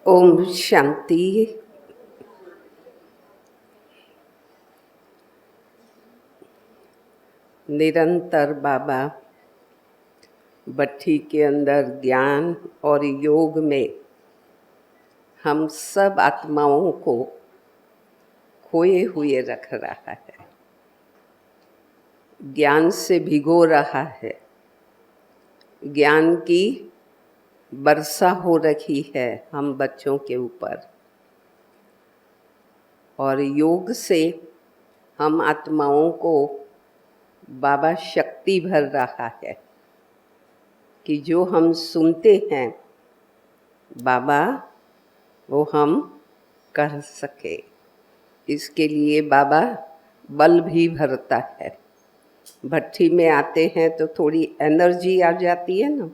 ओम शांति। निरंतर बाबा भट्ठी के अंदर ज्ञान और योग में हम सब आत्माओं को खोए हुए रख रहा है, ज्ञान से भिगो रहा है, ज्ञान की वर्षा हो रही है हम बच्चों के ऊपर, और योग से हम आत्माओं को बाबा शक्ति भर रहा है कि जो हम सुनते हैं बाबा वो हम कर सके। इसके लिए बाबा बल भी भरता है। भट्ठी में आते हैं तो थोड़ी एनर्जी आ जाती है ना,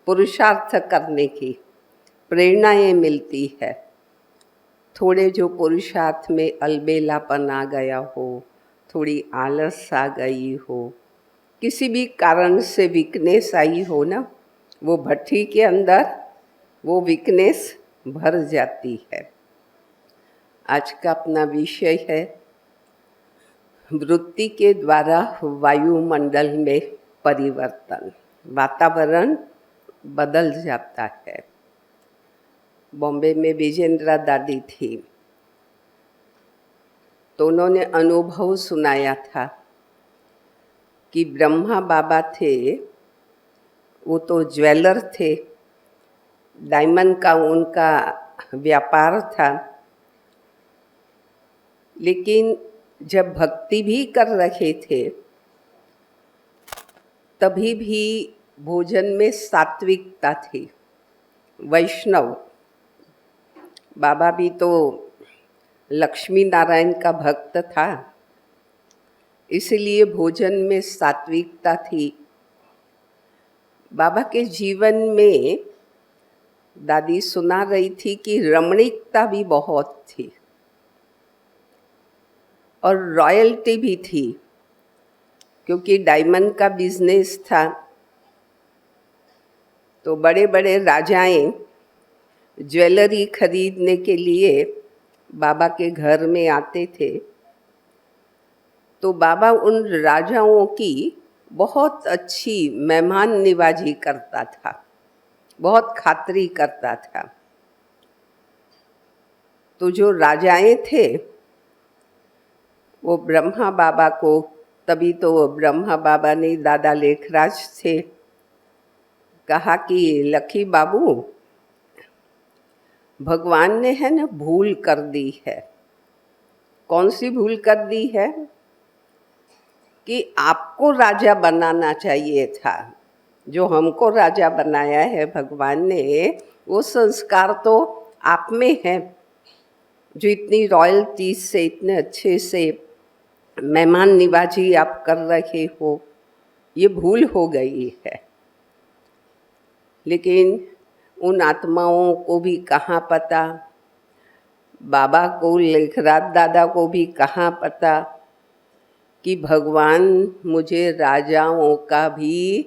पुरुषार्थ करने की प्रेरणाएं मिलती है। थोड़े जो पुरुषार्थ में अलबेलापन आ गया हो, थोड़ी आलस आ गई हो, किसी भी कारण से वीकनेस आई हो ना, वो भट्ठी के अंदर वो वीकनेस भर जाती है। आज का अपना विषय है वृत्ति के द्वारा वायुमंडल में परिवर्तन। वातावरण बदल जाता है। बॉम्बे में विजेंद्रा दादी थी तो उन्होंने अनुभव सुनाया था कि ब्रह्मा बाबा थे, वो तो ज्वेलर थे, डायमंड का उनका व्यापार था, लेकिन जब भक्ति भी कर रहे थे तभी भी भोजन में सात्विकता थी। वैष्णव बाबा भी तो लक्ष्मी नारायण का भक्त था, इसलिए भोजन में सात्विकता थी। बाबा के जीवन में दादी सुना रही थी कि रमणीकता भी बहुत थी और रॉयल्टी भी थी, क्योंकि डायमंड का बिजनेस था तो बड़े बड़े राजाएं ज्वेलरी खरीदने के लिए बाबा के घर में आते थे। तो बाबा उन राजाओं की बहुत अच्छी मेहमान निवाजी करता था, बहुत खातिरी करता था। तो जो राजाएं थे वो ब्रह्मा बाबा को, तभी तो ब्रह्मा बाबा ने दादा लेखराज थे, कहा कि लखी बाबू भगवान ने है ना भूल कर दी है। कौन सी भूल कर दी है? कि आपको राजा बनाना चाहिए था। जो हमको राजा बनाया है भगवान ने, वो संस्कार तो आप में है, जो इतनी रॉयल्टी से, इतने अच्छे से मेहमान निवाजी आप कर रहे हो, ये भूल हो गई है। लेकिन उन आत्माओं को भी कहाँ पता, बाबा को, लेखराज दादा को भी कहाँ पता कि भगवान मुझे राजाओं का भी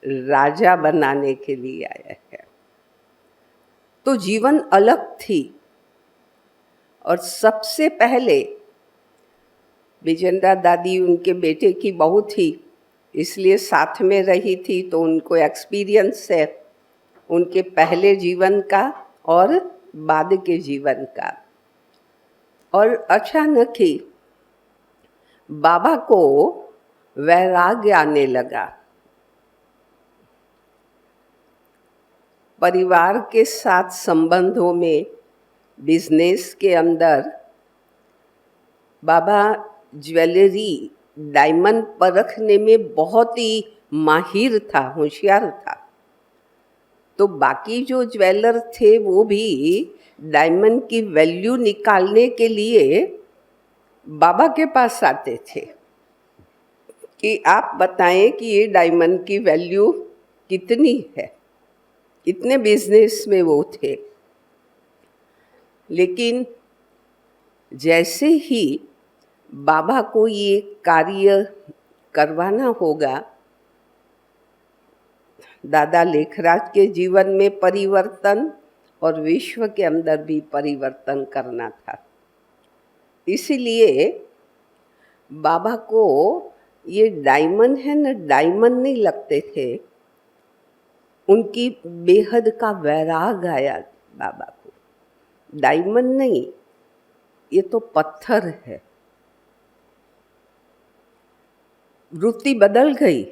राजा बनाने के लिए आया है। तो जीवन अलग थी। और सबसे पहले विजेंद्रा दादी उनके बेटे की बहू थी, इसलिए साथ में रही थी, तो उनको एक्सपीरियंस है उनके पहले जीवन का और बाद के जीवन का। और अचानक ही बाबा को वैराग्य आने लगा। परिवार के साथ संबंधों में, बिजनेस के अंदर बाबा ज्वेलरी, डायमंड परखने में बहुत ही माहिर था, होशियार था। तो बाकी जो ज्वेलर थे वो भी डायमंड की वैल्यू निकालने के लिए बाबा के पास आते थे कि आप बताएं कि ये डायमंड की वैल्यू कितनी है। इतने बिजनेस में वो थे। लेकिन जैसे ही बाबा को ये कार्य करवाना होगा, दादा लेखराज के जीवन में परिवर्तन और विश्व के अंदर भी परिवर्तन करना था। इसीलिए बाबा को ये डायमंड है ना, डायमंड नहीं लगते थे। उनकी बेहद का वैराग आया बाबा को। डायमंड नहीं, ये तो पत्थर है। वृत्ति बदल गई।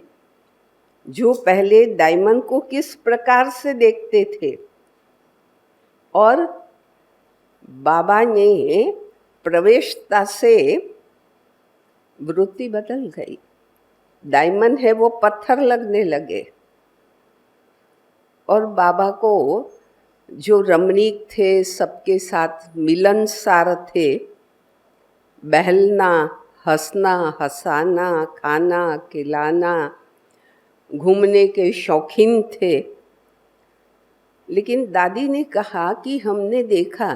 जो पहले डायमंड को किस प्रकार से देखते थे और बाबा ने प्रवेशता से वृत्ति बदल गई। डायमंड है वो पत्थर लगने लगे। और बाबा को जो रमणीक थे, सबके साथ मिलनसार थे, बहलना, हंसना, हंसाना, खाना, खिलाना, घूमने के शौकीन थे। लेकिन दादी ने कहा कि हमने देखा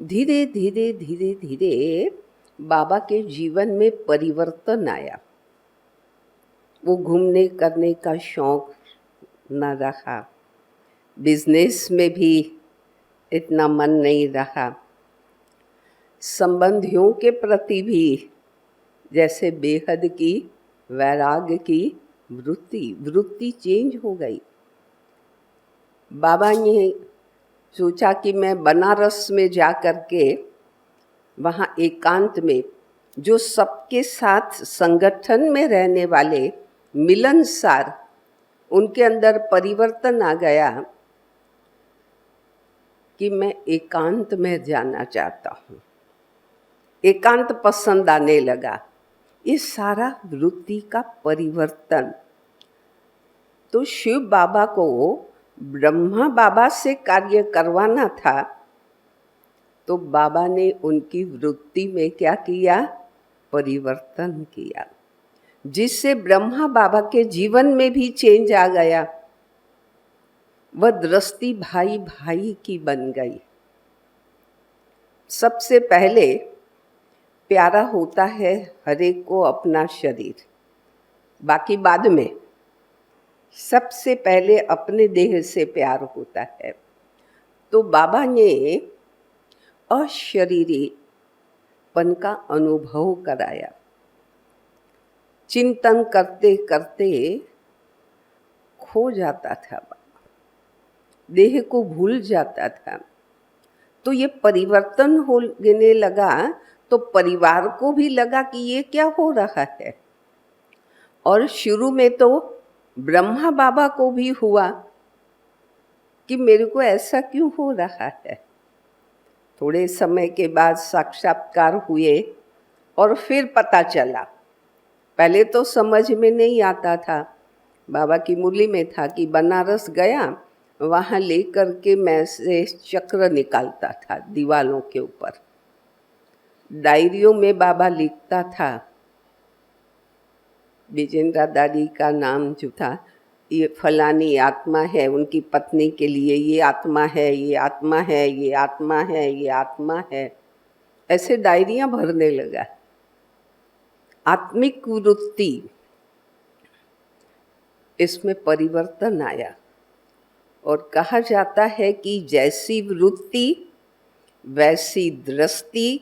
धीरे धीरे धीरे धीरे बाबा के जीवन में परिवर्तन आया। वो घूमने करने का शौक न रहा, बिजनेस में भी इतना मन नहीं रहा, संबंधियों के प्रति भी जैसे बेहद की वैराग की वृत्ति चेंज हो गई। बाबा ने सोचा कि मैं बनारस में जा कर के वहाँ एकांत में जो सबके साथ संगठन में रहने वाले मिलनसार, उनके अंदर परिवर्तन आ गया कि मैं एकांत में जाना चाहता हूँ। एकांत पसंद आने लगा। ये सारा वृत्ति का परिवर्तन। तो शिव बाबा को ब्रह्मा बाबा से कार्य करवाना था, तो बाबा ने उनकी वृत्ति में क्या किया? परिवर्तन किया, जिससे ब्रह्मा बाबा के जीवन में भी चेंज आ गया। वह दृष्टि भाई भाई की बन गई। सबसे पहले प्यारा होता है हर एक को अपना शरीर, बाकी बाद में। सबसे पहले अपने देह से प्यार होता है। तो बाबा ने अशरीरीपन का अनुभव कराया। चिंतन करते करते खो जाता था बाबा, देह को भूल जाता था। तो ये परिवर्तन होने लगा, तो परिवार को भी लगा कि ये क्या हो रहा है। और शुरू में तो ब्रह्मा बाबा को भी हुआ कि मेरे को ऐसा क्यों हो रहा है। थोड़े समय के बाद साक्षात्कार हुए और फिर पता चला। पहले तो समझ में नहीं आता था। बाबा की मुरली में था कि बनारस गया, वहाँ लेकर के मैं से चक्र निकालता था दीवालों के ऊपर। डायरियों में बाबा लिखता था। विजेंद्रा दादी का नाम जो था, ये फलानी आत्मा है, उनकी पत्नी के लिए ये आत्मा है, ये आत्मा है, ये आत्मा है, ये आत्मा है, ऐसे डायरियां भरने लगा। आत्मिक वृत्ति, इसमें परिवर्तन आया। और कहा जाता है कि जैसी वृत्ति वैसी दृष्टि,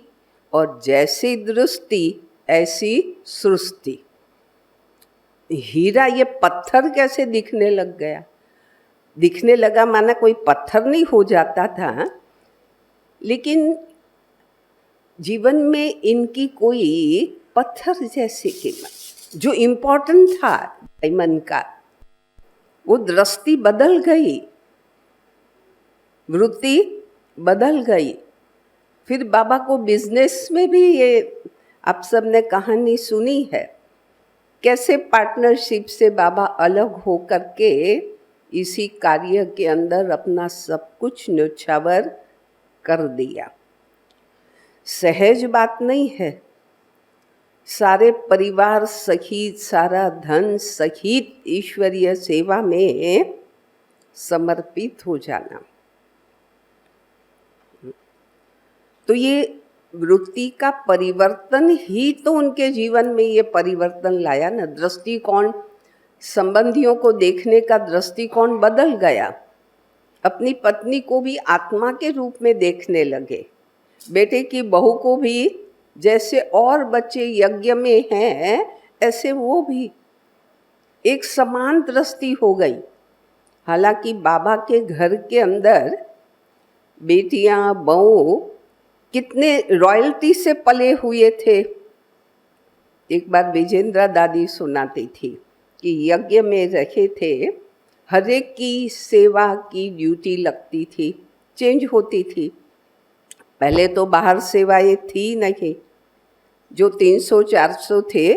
और जैसी दृष्टि ऐसी सृष्टि। हीरा ये पत्थर कैसे दिखने लग गया? दिखने लगा माना कोई पत्थर नहीं हो जाता था, लेकिन जीवन में इनकी कोई पत्थर जैसी कीमत, जो इम्पोर्टेंट था डायमंड का, वो दृष्टि बदल गई, वृत्ति बदल गई। फिर बाबा को बिजनेस में भी ये आप सब ने कहानी सुनी है, कैसे पार्टनरशिप से बाबा अलग हो करके इसी कार्य के अंदर अपना सब कुछ न्योछावर कर दिया। सहज बात नहीं है। सारे परिवार सहित, सारा धन सहित ईश्वरीय सेवा में समर्पित हो जाना। तो ये वृत्ति का परिवर्तन ही तो उनके जीवन में ये परिवर्तन लाया ना। दृष्टिकोण, संबंधियों को देखने का दृष्टिकोण बदल गया। अपनी पत्नी को भी आत्मा के रूप में देखने लगे, बेटे की बहू को भी जैसे और बच्चे यज्ञ में हैं ऐसे वो भी, एक समान दृष्टि हो गई। हालांकि बाबा के घर के अंदर बेटियां बहू कितने रॉयल्टी से पले हुए थे। एक बार विजेंद्रा दादी सुनाती थी कि यज्ञ में रहे थे, हर एक की सेवा की ड्यूटी लगती थी, चेंज होती थी। पहले तो बाहर सेवाएं थी नहीं, जो 300-400 थे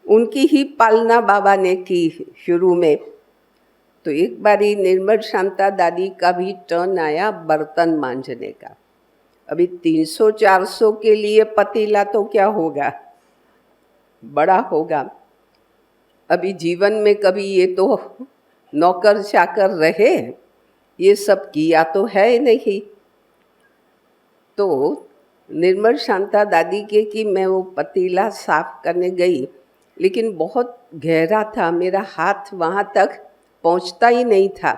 उनकी ही पालना बाबा ने की शुरू में। तो एक बारी निर्मल शांता दादी का भी टर्न आया बर्तन मांजने का। अभी 300-400 के लिए पतीला तो क्या होगा, बड़ा होगा। अभी जीवन में कभी ये तो नौकर चाकर रहे, ये सब किया तो है नहीं। तो निर्मल शांता दादी के कि मैं वो पतीला साफ करने गई, लेकिन बहुत गहरा था, मेरा हाथ वहाँ तक पहुँचता ही नहीं था।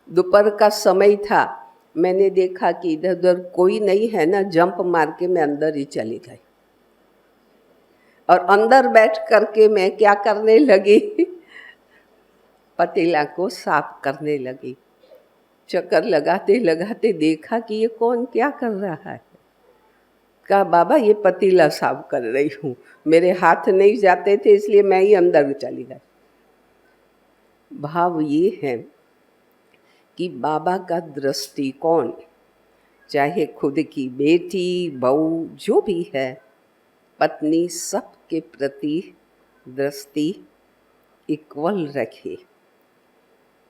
दोपहर का समय था, मैंने देखा कि इधर उधर कोई नहीं है ना, जंप मार के मैं अंदर ही चली गई। और अंदर बैठ करके मैं क्या करने लगी पतीला को साफ करने लगी। चक्कर लगाते लगाते देखा कि ये कौन क्या कर रहा है। कहा बाबा ये पतीला साफ कर रही हूँ, मेरे हाथ नहीं जाते थे इसलिए मैं ही अंदर चली गई। भाव ये है कि बाबा का दृष्टिकोण, चाहे खुद की बेटी बहू जो भी है, पत्नी, सब के प्रति दृष्टि इक्वल रखे।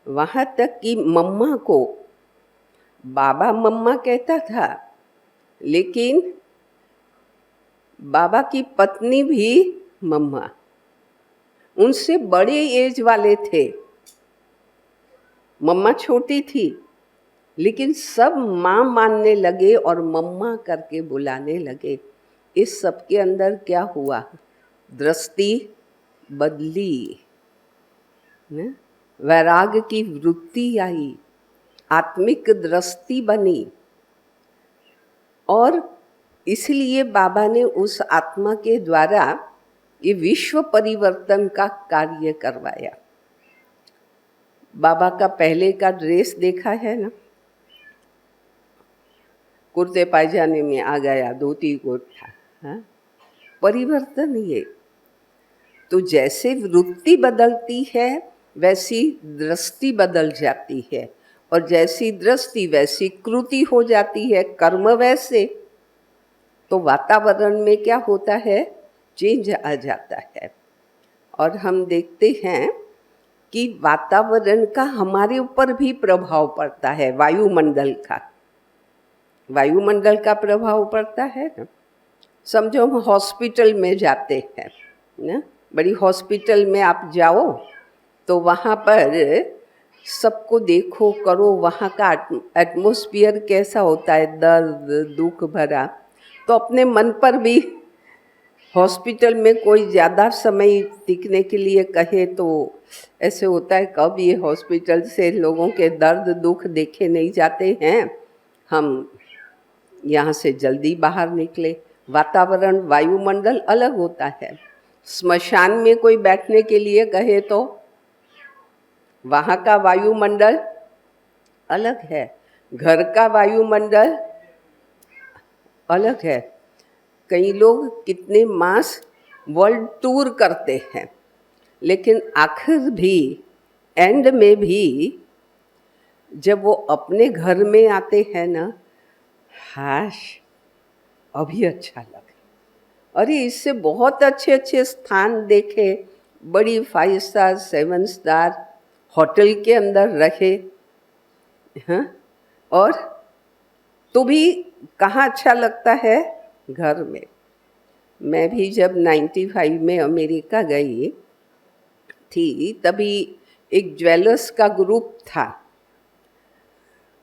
वहाँ तक कि मम्मा को बाबा मम्मा कहता था, लेकिन बाबा की पत्नी भी मम्मा, उनसे बड़े एज वाले थे। मम्मा छोटी थी, लेकिन सब माँ मानने लगे और मम्मा करके बुलाने लगे। इस सब के अंदर क्या हुआ, दृष्टि बदली, वैराग की वृत्ति आई, आत्मिक दृष्टि बनी। और इसलिए बाबा ने उस आत्मा के द्वारा ये विश्व परिवर्तन का कार्य करवाया। बाबा का पहले का ड्रेस देखा है ना, कुर्ते पायजामे में आ गया, धोती कोट था। हाँ? परिवर्तन ये तो जैसे वृत्ति बदलती है वैसी दृष्टि बदल जाती है, और जैसी दृष्टि वैसी कृति हो जाती है, कर्म वैसे। तो वातावरण में क्या होता है, चेंज आ जाता है। और हम देखते हैं कि वातावरण का हमारे ऊपर भी प्रभाव पड़ता है, वायुमंडल का प्रभाव पड़ता है ना। समझो हम हॉस्पिटल में जाते हैं ना, बड़ी हॉस्पिटल में आप जाओ तो वहाँ पर सबको देखो करो, वहाँ का एटमॉस्फेयर कैसा होता है, दर्द दुख भरा। तो अपने मन पर भी, हॉस्पिटल में कोई ज़्यादा समय टिकने के लिए कहे तो ऐसे होता है, कब ये हॉस्पिटल से लोगों के दर्द दुख देखे नहीं जाते हैं, हम यहाँ से जल्दी बाहर निकले। वातावरण वायुमंडल अलग होता है। स्मशान में कोई बैठने के लिए कहे तो वहाँ का वायुमंडल अलग है, घर का वायुमंडल अलग है। कई लोग कितने मास वर्ल्ड टूर करते हैं, लेकिन आखिर भी एंड में भी जब वो अपने घर में आते हैं ना, हाश अभी अच्छा लगे, अरे इससे बहुत अच्छे अच्छे स्थान देखे, बड़ी 5 स्टार 7 स्टार होटल के अंदर रहे, हाँ, और तो भी कहाँ अच्छा लगता है, घर में। मैं भी जब 95 में अमेरिका गई थी, तभी एक ज्वेलर्स का ग्रुप था।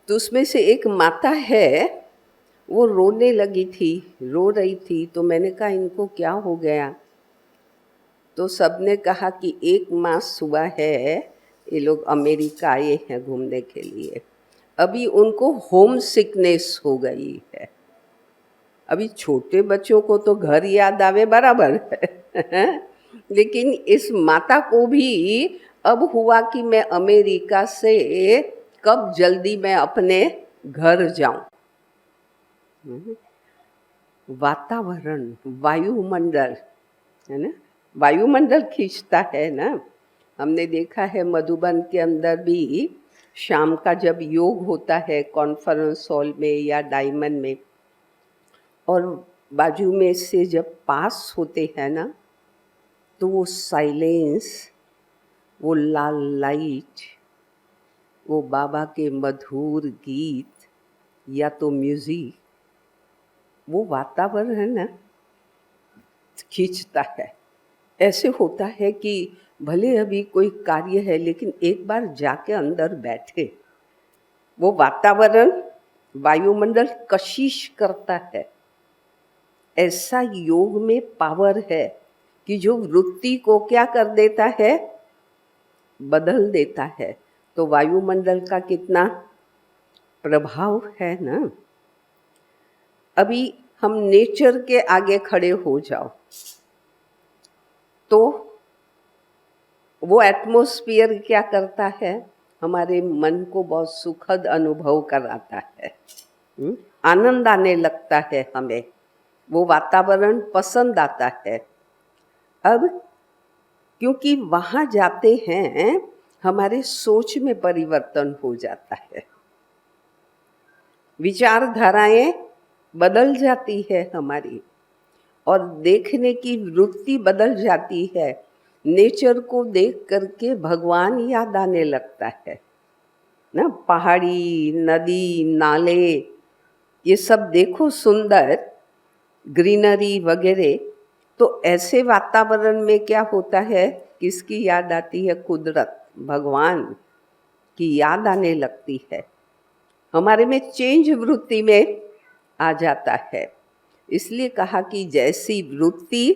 तो उसमें से एक माता है, वो रोने लगी थी, रो रही थी। तो मैंने कहा इनको क्या हो गया। तो सबने कहा कि 1 मास हुआ है ये लोग अमेरिका आए हैं घूमने के लिए, अभी उनको होम सिकनेस हो गई है। अभी छोटे बच्चों को तो घर याद आवे बराबर है लेकिन इस माता को भी अब हुआ कि मैं अमेरिका से कब जल्दी मैं अपने घर जाऊं। वातावरण, वायुमंडल है ना, वायुमंडल खींचता है ना। हमने देखा है मधुबन के अंदर भी शाम का जब योग होता है कॉन्फ्रेंस हॉल में या डायमंड में, और बाजू में से जब पास होते हैं ना, तो वो साइलेंस, वो लाल लाइट, वो बाबा के मधुर गीत या तो म्यूजिक, वो वातावरण है ना खींचता है। ऐसे होता है कि भले अभी कोई कार्य है लेकिन एक बार जाके अंदर बैठे, वो वातावरण, वायुमंडल कशिश करता है। ऐसा योग में पावर है कि जो वृत्ति को क्या कर देता है, बदल देता है। तो वायुमंडल का कितना प्रभाव है ना। अभी हम नेचर के आगे खड़े हो जाओ तो वो एटमॉस्फेयर क्या करता है, हमारे मन को बहुत सुखद अनुभव कराता है। आनंद आने लगता है हमें, वो वातावरण पसंद आता है। अब क्योंकि वहाँ जाते हैं हमारे सोच में परिवर्तन हो जाता है, विचारधाराएं बदल जाती है हमारी, और देखने की वृत्ति बदल जाती है। नेचर को देख करके भगवान याद आने लगता है ना। पहाड़ी, नदी, नाले, ये सब देखो सुंदर, ग्रीनरी वगैरह। तो ऐसे वातावरण में क्या होता है, किसकी याद आती है, कुदरत, भगवान की याद आने लगती है। हमारे में चेंज वृत्ति में आ जाता है। इसलिए कहा कि जैसी वृत्ति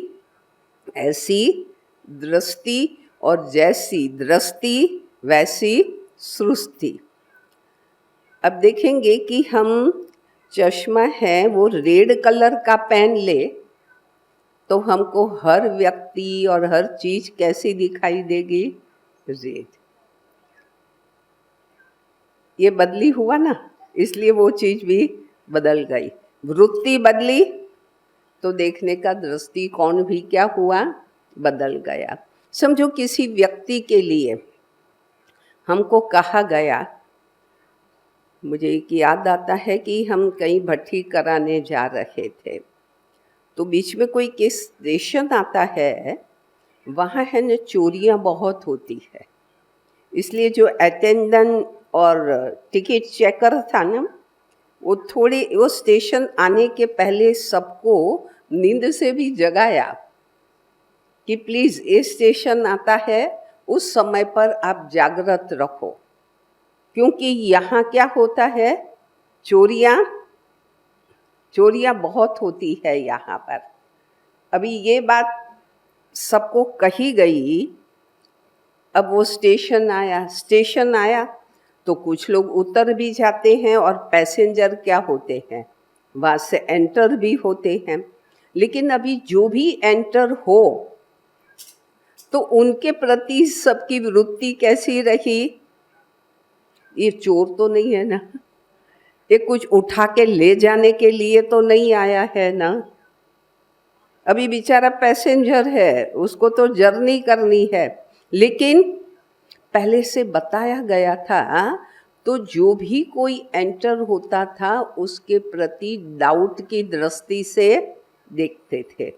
ऐसी दृष्टि, और जैसी दृष्टि वैसी सृष्टि। अब देखेंगे कि हम चश्मा है वो रेड कलर का पेन ले तो हमको हर व्यक्ति और हर चीज कैसी दिखाई देगी, रेड। ये बदली हुआ ना, इसलिए वो चीज भी बदल गई। वृत्ति बदली तो देखने का दृष्टिकोण भी क्या हुआ, बदल गया। समझो किसी व्यक्ति के लिए हमको कहा गया, मुझे एक याद आता है कि हम कहीं भट्ठी कराने जा रहे थे, तो बीच में कोई किस स्टेशन आता है, वहाँ है न चोरियाँ बहुत होती है। इसलिए जो अटेंडेंट और टिकट चेकर था ना, वो स्टेशन आने के पहले सबको नींद से भी जगाया कि प्लीज ये स्टेशन आता है, उस समय पर आप जागृत रखो, क्योंकि यहाँ क्या होता है, चोरियाँ बहुत होती है यहाँ पर। अभी ये बात सबको कही गई। अब वो स्टेशन आया तो कुछ लोग उतर भी जाते हैं और पैसेंजर क्या होते हैं, वहाँ से एंटर भी होते हैं। लेकिन अभी जो भी एंटर हो तो उनके प्रति सबकी वृत्ति कैसी रही, ये चोर तो नहीं है ना, ये कुछ उठा के ले जाने के लिए तो नहीं आया है ना। अभी बेचारा पैसेंजर है, उसको तो जर्नी करनी है। लेकिन पहले से बताया गया था, तो जो भी कोई एंटर होता था उसके प्रति डाउट की दृष्टि से देखते थे।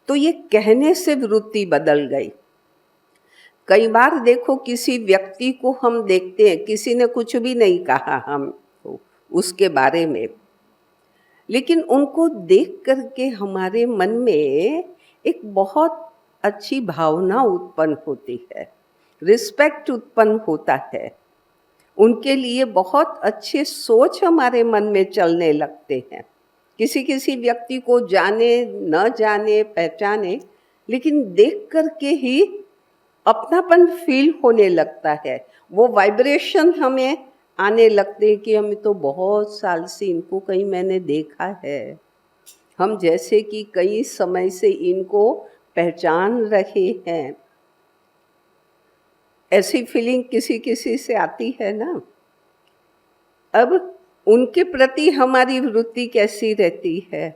तो ये कहने से वृत्ति बदल गई। कई बार देखो किसी व्यक्ति को हम देखते हैं, किसी ने कुछ भी नहीं कहा हम उसके बारे में, लेकिन उनको देख करके हमारे मन में एक बहुत अच्छी भावना उत्पन्न होती है, रिस्पेक्ट उत्पन्न होता है। उनके लिए बहुत अच्छे सोच हमारे मन में चलने लगते हैं। किसी व्यक्ति को जाने न जाने पहचाने, लेकिन देख करके ही अपनापन फील होने लगता है। वो वाइब्रेशन हमें आने लगते हैं कि हमें तो बहुत साल से इनको कहीं मैंने देखा है, हम जैसे कि कई समय से इनको पहचान रहे हैं। ऐसी फीलिंग किसी किसी से आती है ना। अब उनके प्रति हमारी वृत्ति कैसी रहती है?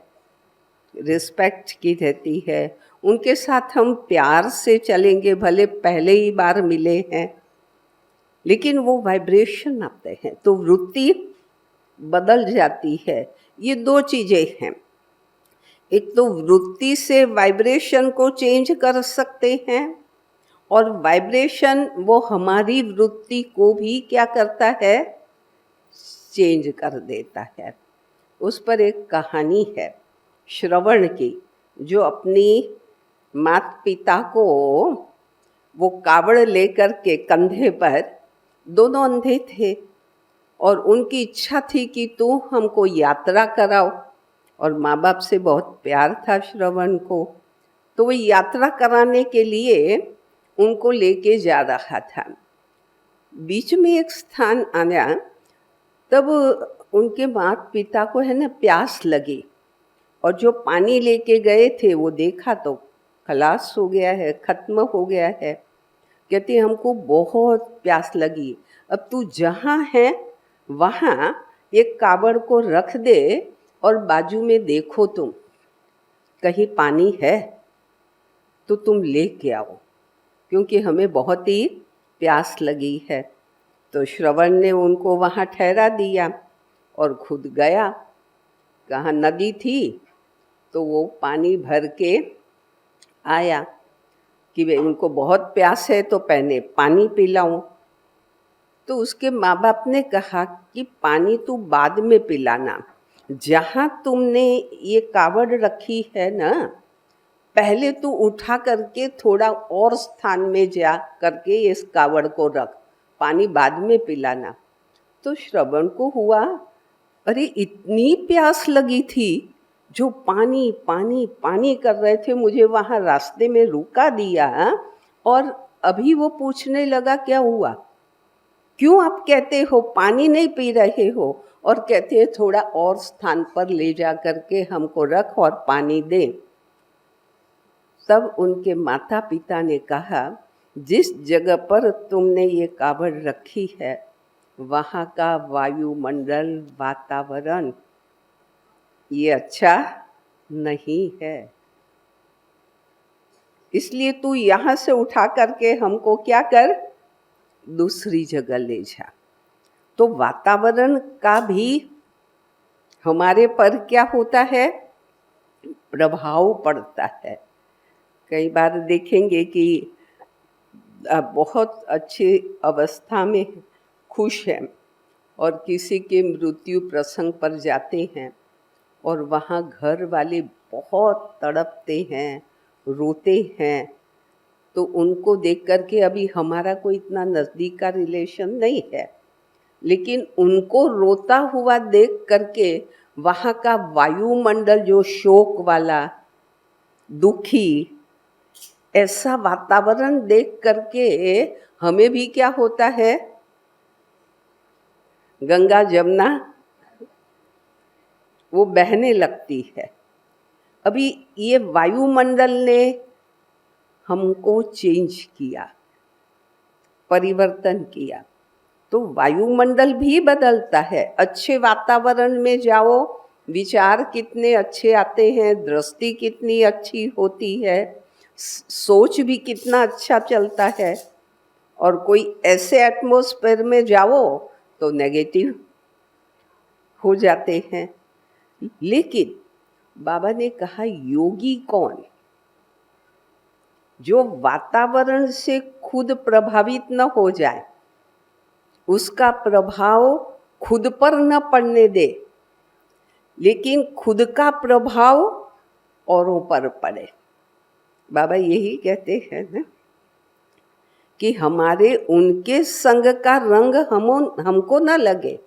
रिस्पेक्ट की रहती है। उनके साथ हम प्यार से चलेंगे, भले पहले ही बार मिले हैं, लेकिन वो वाइब्रेशन आते हैं तो वृत्ति बदल जाती है। ये दो चीजें हैं, एक तो वृत्ति से वाइब्रेशन को चेंज कर सकते हैं, और वाइब्रेशन वो हमारी वृत्ति को भी क्या करता है? चेंज कर देता है। उस पर एक कहानी है श्रवण की, जो अपनी माता पिता को वो कावड़ लेकर के कंधे पर, दोनों अंधे थे और उनकी इच्छा थी कि तू हमको यात्रा कराओ, और माँ बाप से बहुत प्यार था श्रवण को, तो वो यात्रा कराने के लिए उनको लेके जा रहा था। बीच में एक स्थान आया, तब उनके माता पिता को है ना प्यास लगी, और जो पानी लेके गए थे वो देखा तो खलास हो गया है, खत्म हो गया है। कहते हमको बहुत प्यास लगी, अब तू जहाँ है वहाँ एक कावड़ को रख दे और बाजू में देखो तुम, कहीं पानी है तो तुम लेके आओ, क्योंकि हमें बहुत ही प्यास लगी है। तो श्रवण ने उनको वहाँ ठहरा दिया और खुद गया। कहाँ नदी थी तो वो पानी भर के आया कि वे उनको बहुत प्यास है तो पहले पानी पिलाऊं। तो उसके माँ बाप ने कहा कि पानी तू बाद में पिलाना, जहाँ तुमने ये कावड़ रखी है ना, पहले तू उठा करके थोड़ा और स्थान में जा करके इस कावड़ को रख, पानी बाद में पिलाना। तो श्रवण को हुआ, अरे इतनी प्यास लगी थी, जो पानी पानी पानी कर रहे थे, मुझे वहाँ रास्ते में रुका दिया, और अभी वो पूछने लगा क्या हुआ, क्यों आप कहते हो पानी नहीं पी रहे हो, और कहते हैं थोड़ा और स्थान पर ले जा करके हमको रख और पानी दे। तब उनके माता पिता ने कहा, जिस जगह पर तुमने ये कावड़ रखी है वहाँ का वायुमंडल, वातावरण ये अच्छा नहीं है, इसलिए तू यहाँ से उठा करके हमको क्या कर, दूसरी जगह ले जा। तो वातावरण का भी हमारे पर क्या होता है, प्रभाव पड़ता है। कई बार देखेंगे कि बहुत अच्छी अवस्था में खुश हैं और किसी के मृत्यु प्रसंग पर जाते हैं और वहाँ घर वाले बहुत तड़पते हैं, रोते हैं, तो उनको देख करके, अभी हमारा कोई इतना नज़दीक का रिलेशन नहीं है, लेकिन उनको रोता हुआ देख करके वहाँ का वायुमंडल जो शोक वाला, दुखी, ऐसा वातावरण देख करके हमें भी क्या होता है, गंगा जमुना वो बहने लगती है। अभी ये वायुमंडल ने हमको चेंज किया, परिवर्तन किया, तो वायुमंडल भी बदलता है। अच्छे वातावरण में जाओ, विचार कितने अच्छे आते हैं, दृष्टि कितनी अच्छी होती है, सोच भी कितना अच्छा चलता है, और कोई ऐसे एटमॉस्फेयर में जाओ तो नेगेटिव हो जाते हैं। लेकिन बाबा ने कहा, योगी कौन, जो वातावरण से खुद प्रभावित न हो जाए, उसका प्रभाव खुद पर न पड़ने दे, लेकिन खुद का प्रभाव औरों पर पड़े। बाबा यही कहते हैं ना कि हमारे उनके संग का रंग हमको न लगे,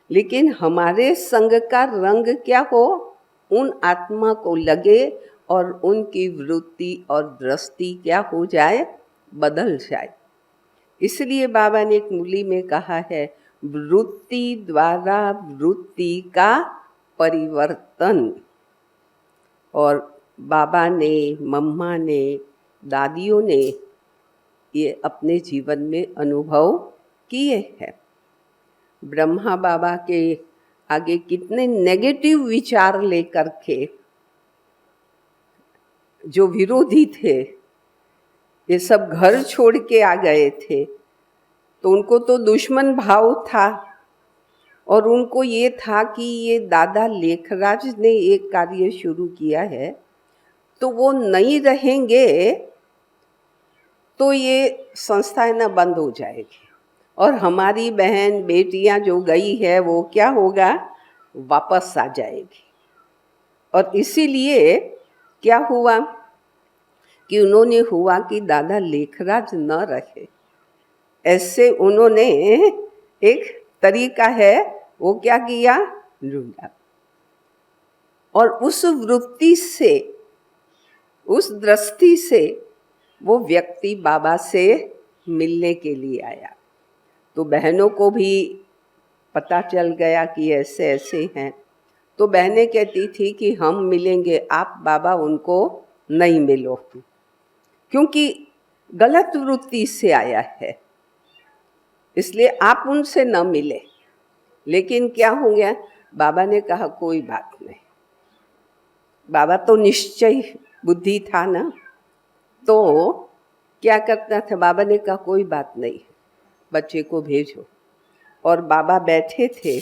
लेकिन हमारे संग का रंग क्या हो, उन आत्मा को लगे और उनकी वृत्ति और दृष्टि क्या हो जाए, बदल जाए। इसलिए बाबा ने एक मुरली में कहा है, वृत्ति द्वारा वृत्ति का परिवर्तन। और बाबा ने, मम्मा ने, दादियों ने ये अपने जीवन में अनुभव किए हैं। ब्रह्मा बाबा के आगे कितने नेगेटिव विचार लेकर के जो विरोधी थे, ये सब घर छोड़ के आ गए थे, तो उनको तो दुश्मन भाव था। और उनको ये था कि ये दादा लेखराज ने एक कार्य शुरू किया है, तो वो नहीं रहेंगे तो ये संस्थाएं न बंद हो जाएगी, और हमारी बहन बेटियां जो गई है वो क्या होगा, वापस आ जाएगी। और इसीलिए क्या हुआ कि उन्होंने हुआ कि दादा लेखराज न रहे, ऐसे उन्होंने एक तरीका है वो क्या किया, ढूंढा। और उस वृत्ति से, उस दृष्टि से वो व्यक्ति बाबा से मिलने के लिए आया। तो बहनों को भी पता चल गया कि ऐसे ऐसे हैं, तो बहनें कहती थी कि हम मिलेंगे, आप बाबा उनको नहीं मिलो, क्योंकि गलत वृत्ति से आया है, इसलिए आप उनसे न मिले। लेकिन क्या हो गया, बाबा ने कहा कोई बात नहीं। बाबा तो निश्चय बुद्धि था ना, तो क्या करता था, बाबा ने कहा कोई बात नहीं, बच्चे को भेजो। और बाबा बैठे थे,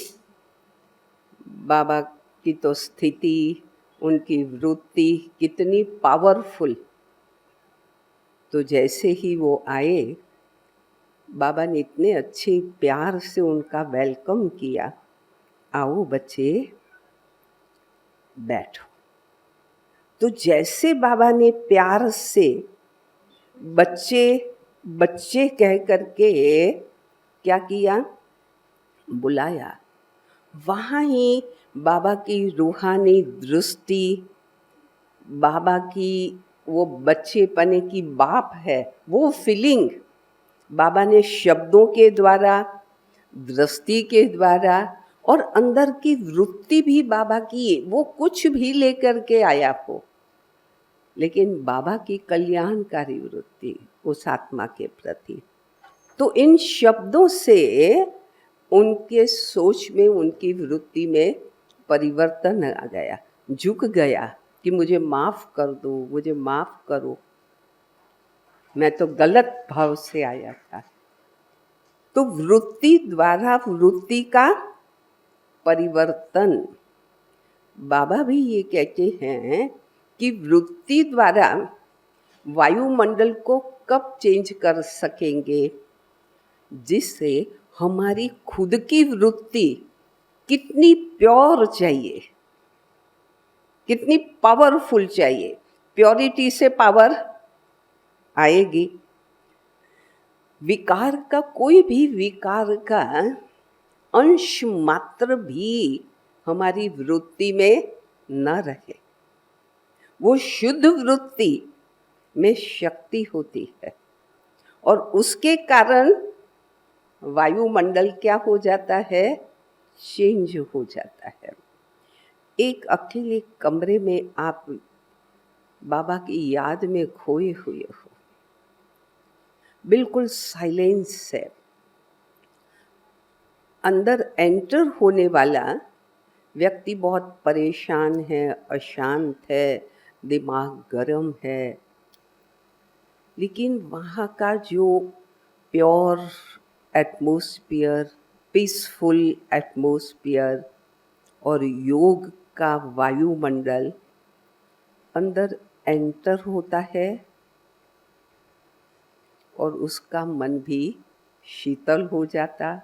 बाबा की तो स्थिति, उनकी वृत्ति कितनी पावरफुल। तो जैसे ही वो आए, बाबा ने इतने अच्छे प्यार से उनका वेलकम किया, आओ बच्चे बैठो। तो जैसे बाबा ने प्यार से बच्चे बच्चे कह करके क्या किया, बुलाया, वहाँ ही बाबा की रूहानी दृष्टि, बाबा की वो बच्चेपने की बाप है वो फीलिंग, बाबा ने शब्दों के द्वारा, दृष्टि के द्वारा और अंदर की वृत्ति भी बाबा की, वो कुछ भी लेकर के आया हो, लेकिन बाबा की कल्याणकारी वृत्ति उस आत्मा के प्रति। तो इन शब्दों से उनके सोच में, उनकी वृत्ति में परिवर्तन आ गया, झुक गया कि मुझे माफ़ कर दो, मुझे माफ़ करो, मैं तो गलत भाव से आया था। तो वृत्ति द्वारा वृत्ति का परिवर्तन। बाबा भी ये कहते हैं कि वृत्ति द्वारा वायुमंडल को कब चेंज कर सकेंगे, जिससे हमारी खुद की वृत्ति कितनी प्योर चाहिए, कितनी पावरफुल चाहिए। प्योरिटी से पावर आएगी। विकार का, कोई भी विकार का अंश मात्र भी हमारी वृत्ति में न रहे, वो शुद्ध वृत्ति में शक्ति होती है, और उसके कारण वायुमंडल क्या हो जाता है, चेंज हो जाता है। एक अकेले कमरे में आप बाबा की याद में खोए हुए हो, बिल्कुल साइलेंस है, अंदर एंटर होने वाला व्यक्ति बहुत परेशान है, अशांत है, दिमाग गर्म है, लेकिन वहाँ का जो प्योर एटमॉस्फेयर, पीसफुल एटमॉस्फेयर और योग का वायुमंडल अंदर एंटर होता है, और उसका मन भी शीतल हो जाता,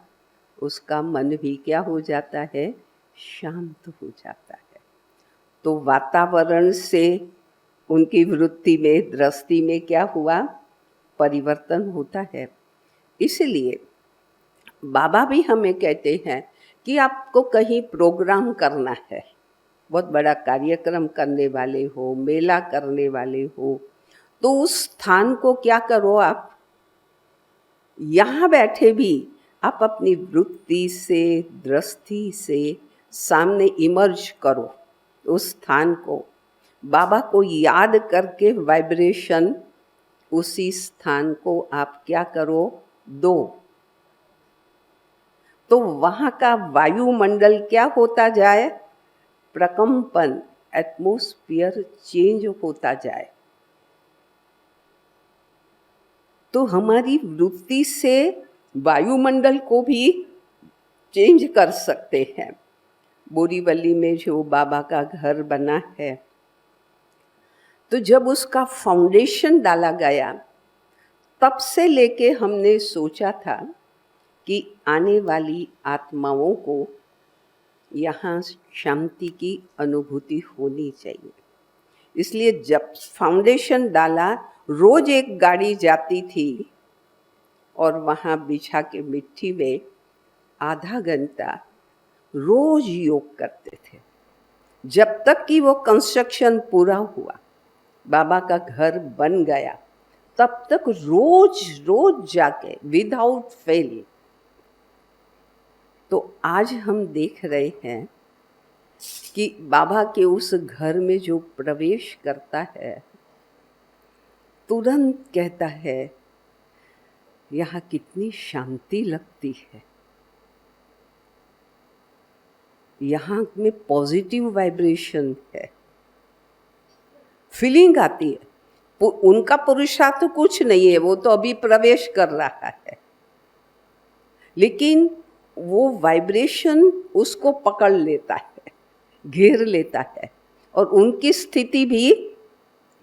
उसका मन भी क्या हो जाता है, शांत हो जाता है। तो वातावरण से उनकी वृत्ति में, दृष्टि में क्या हुआ, परिवर्तन होता है। इसलिए बाबा भी हमें कहते हैं कि आपको कहीं प्रोग्राम करना है, बहुत बड़ा कार्यक्रम करने वाले हो, मेला करने वाले हो, तो उस स्थान को क्या करो, आप यहाँ बैठे भी आप अपनी वृत्ति से, दृष्टि से सामने इमर्ज करो उस स्थान को, बाबा को याद करके वाइब्रेशन उसी स्थान को आप क्या करो, दो। तो वहाँ का वायुमंडल क्या होता जाए, प्रकंपन, एटमॉस्फेयर चेंज होता जाए। तो हमारी वृत्ति से वायुमंडल को भी चेंज कर सकते हैं। बोरीवली में जो बाबा का घर बना है, तो जब उसका फाउंडेशन डाला गया, तब से लेके हमने सोचा था कि आने वाली आत्माओं को यहाँ शांति की अनुभूति होनी चाहिए। इसलिए जब फाउंडेशन डाला, रोज एक गाड़ी जाती थी और वहाँ बिछा के मिट्टी में आधा घंटा रोज योग करते थे, जब तक कि वो कंस्ट्रक्शन पूरा हुआ, बाबा का घर बन गया, तब तक रोज रोज जाके विदाउट फेल। तो आज हम देख रहे हैं कि बाबा के उस घर में जो प्रवेश करता है, तुरंत कहता है यहाँ कितनी शांति लगती है, यहाँ में पॉजिटिव वाइब्रेशन है, फीलिंग आती है। उनका पुरुषार्थ तो कुछ नहीं है, वो तो अभी प्रवेश कर रहा है, लेकिन वो वाइब्रेशन उसको पकड़ लेता है, घेर लेता है, और उनकी स्थिति भी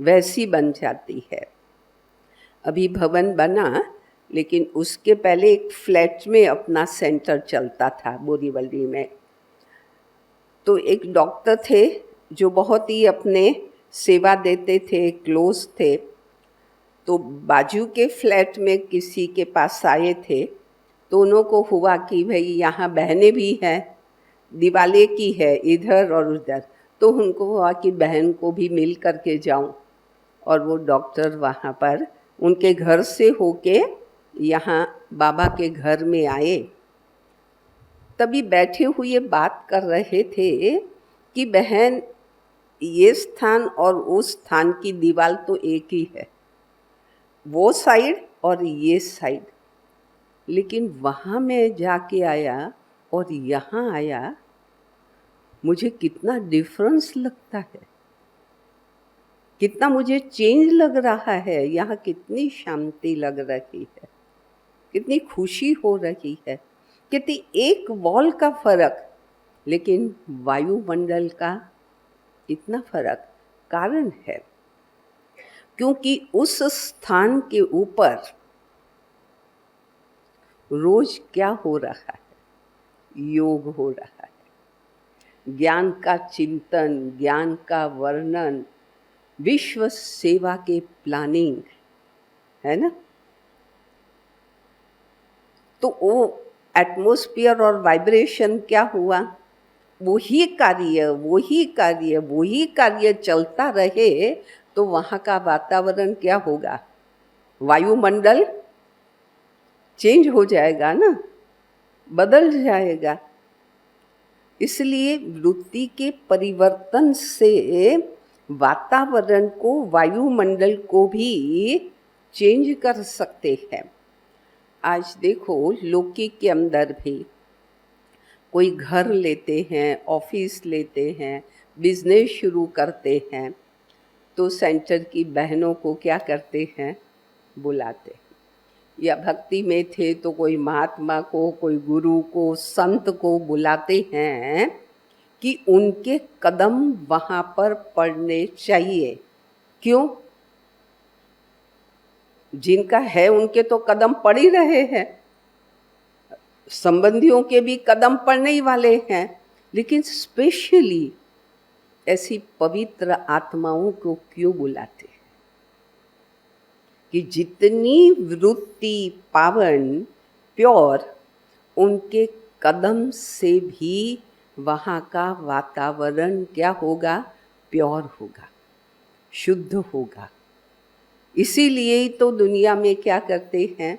वैसी बन जाती है। अभी भवन बना, लेकिन उसके पहले एक फ्लैट में अपना सेंटर चलता था बोरीवली में। तो एक डॉक्टर थे जो बहुत ही अपने सेवा देते थे, क्लोज थे। तो बाजू के फ्लैट में किसी के पास आए थे, तो उनको हुआ कि भाई यहाँ बहनें भी हैं, दिवाले की है इधर और उधर, तो उनको हुआ कि बहन को भी मिल करके जाऊं। और वो डॉक्टर वहाँ पर उनके घर से होके यहाँ बाबा के घर में आए। तभी बैठे हुए बात कर रहे थे कि बहन, ये स्थान और उस स्थान की दीवार तो एक ही है, वो साइड और ये साइड, लेकिन वहाँ मैं जाके आया और यहाँ आया, मुझे कितना डिफरेंस लगता है, कितना मुझे चेंज लग रहा है। यहाँ कितनी शांति लग रही है, कितनी खुशी हो रही है, कितनी एक वॉल का फर्क, लेकिन वायुमंडल का इतना फर्क। कारण है क्योंकि उस स्थान के ऊपर रोज क्या हो रहा है, योग हो रहा है, ज्ञान का चिंतन, ज्ञान का वर्णन, विश्व सेवा के प्लानिंग, है ना। तो वो एटमॉस्फेयर और वाइब्रेशन क्या हुआ, वही कार्य चलता रहे, तो वहाँ का वातावरण क्या होगा, वायुमंडल चेंज हो जाएगा ना, बदल जाएगा। इसलिए वृत्ति के परिवर्तन से वातावरण को, वायुमंडल को भी चेंज कर सकते हैं। आज देखो, लौकिक के अंदर भी कोई घर लेते हैं, ऑफिस लेते हैं, बिजनेस शुरू करते हैं, तो सेंटर की बहनों को क्या करते हैं, बुलाते हैं। या भक्ति में थे तो कोई महात्मा को, कोई गुरु को, संत को बुलाते हैं कि उनके कदम वहाँ पर पड़ने चाहिए। क्यों? जिनका है उनके तो कदम पड़ ही रहे हैं, संबंधियों के भी कदम पड़ने ही वाले हैं, लेकिन स्पेशली ऐसी पवित्र आत्माओं को क्यों बुलाते हैं कि जितनी वृत्ति पावन, प्योर, उनके कदम से भी वहाँ का वातावरण क्या होगा, प्योर होगा, शुद्ध होगा। इसीलिए तो दुनिया में क्या करते हैं,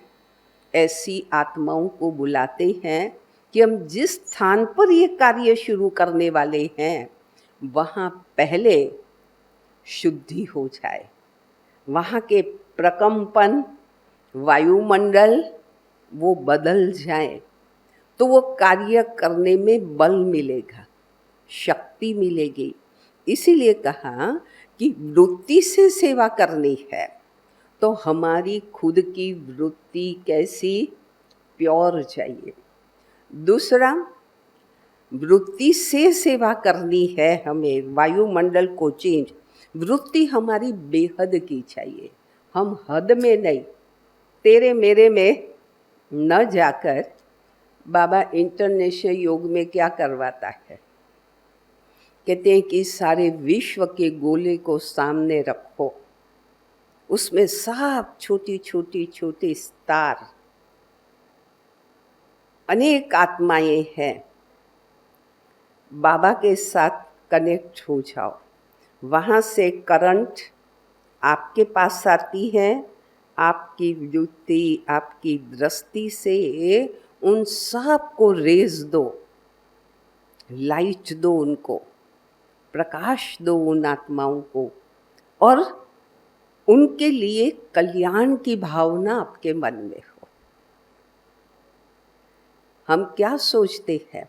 ऐसी आत्माओं को बुलाते हैं कि हम जिस स्थान पर ये कार्य शुरू करने वाले हैं वहाँ पहले शुद्धि हो जाए, वहाँ के प्रकंपन, वायुमंडल वो बदल जाए, तो वो कार्य करने में बल मिलेगा, शक्ति मिलेगी। इसीलिए कहा कि वृत्ति से सेवा करनी है तो हमारी खुद की वृत्ति कैसी, प्योर चाहिए। दूसरा, वृत्ति से सेवा करनी है हमें, वायुमंडल को चेंज, वृत्ति हमारी बेहद की चाहिए, हम हद में नहीं, तेरे मेरे में न जाकर। बाबा इंटरनेशनल योग में क्या करवाता है, कहते हैं कि सारे विश्व के गोले को सामने रखो, उसमें सब छोटी छोटी छोटी स्टार, अनेक आत्माएं हैं, बाबा के साथ कनेक्ट हो जाओ, वहाँ से करंट आपके पास आती है, आपकी वृत्ति, आपकी दृष्टि से उन सब को रेज दो, लाइट दो, उनको प्रकाश दो, उन आत्माओं को, और उनके लिए कल्याण की भावना आपके मन में हो। हम क्या सोचते हैं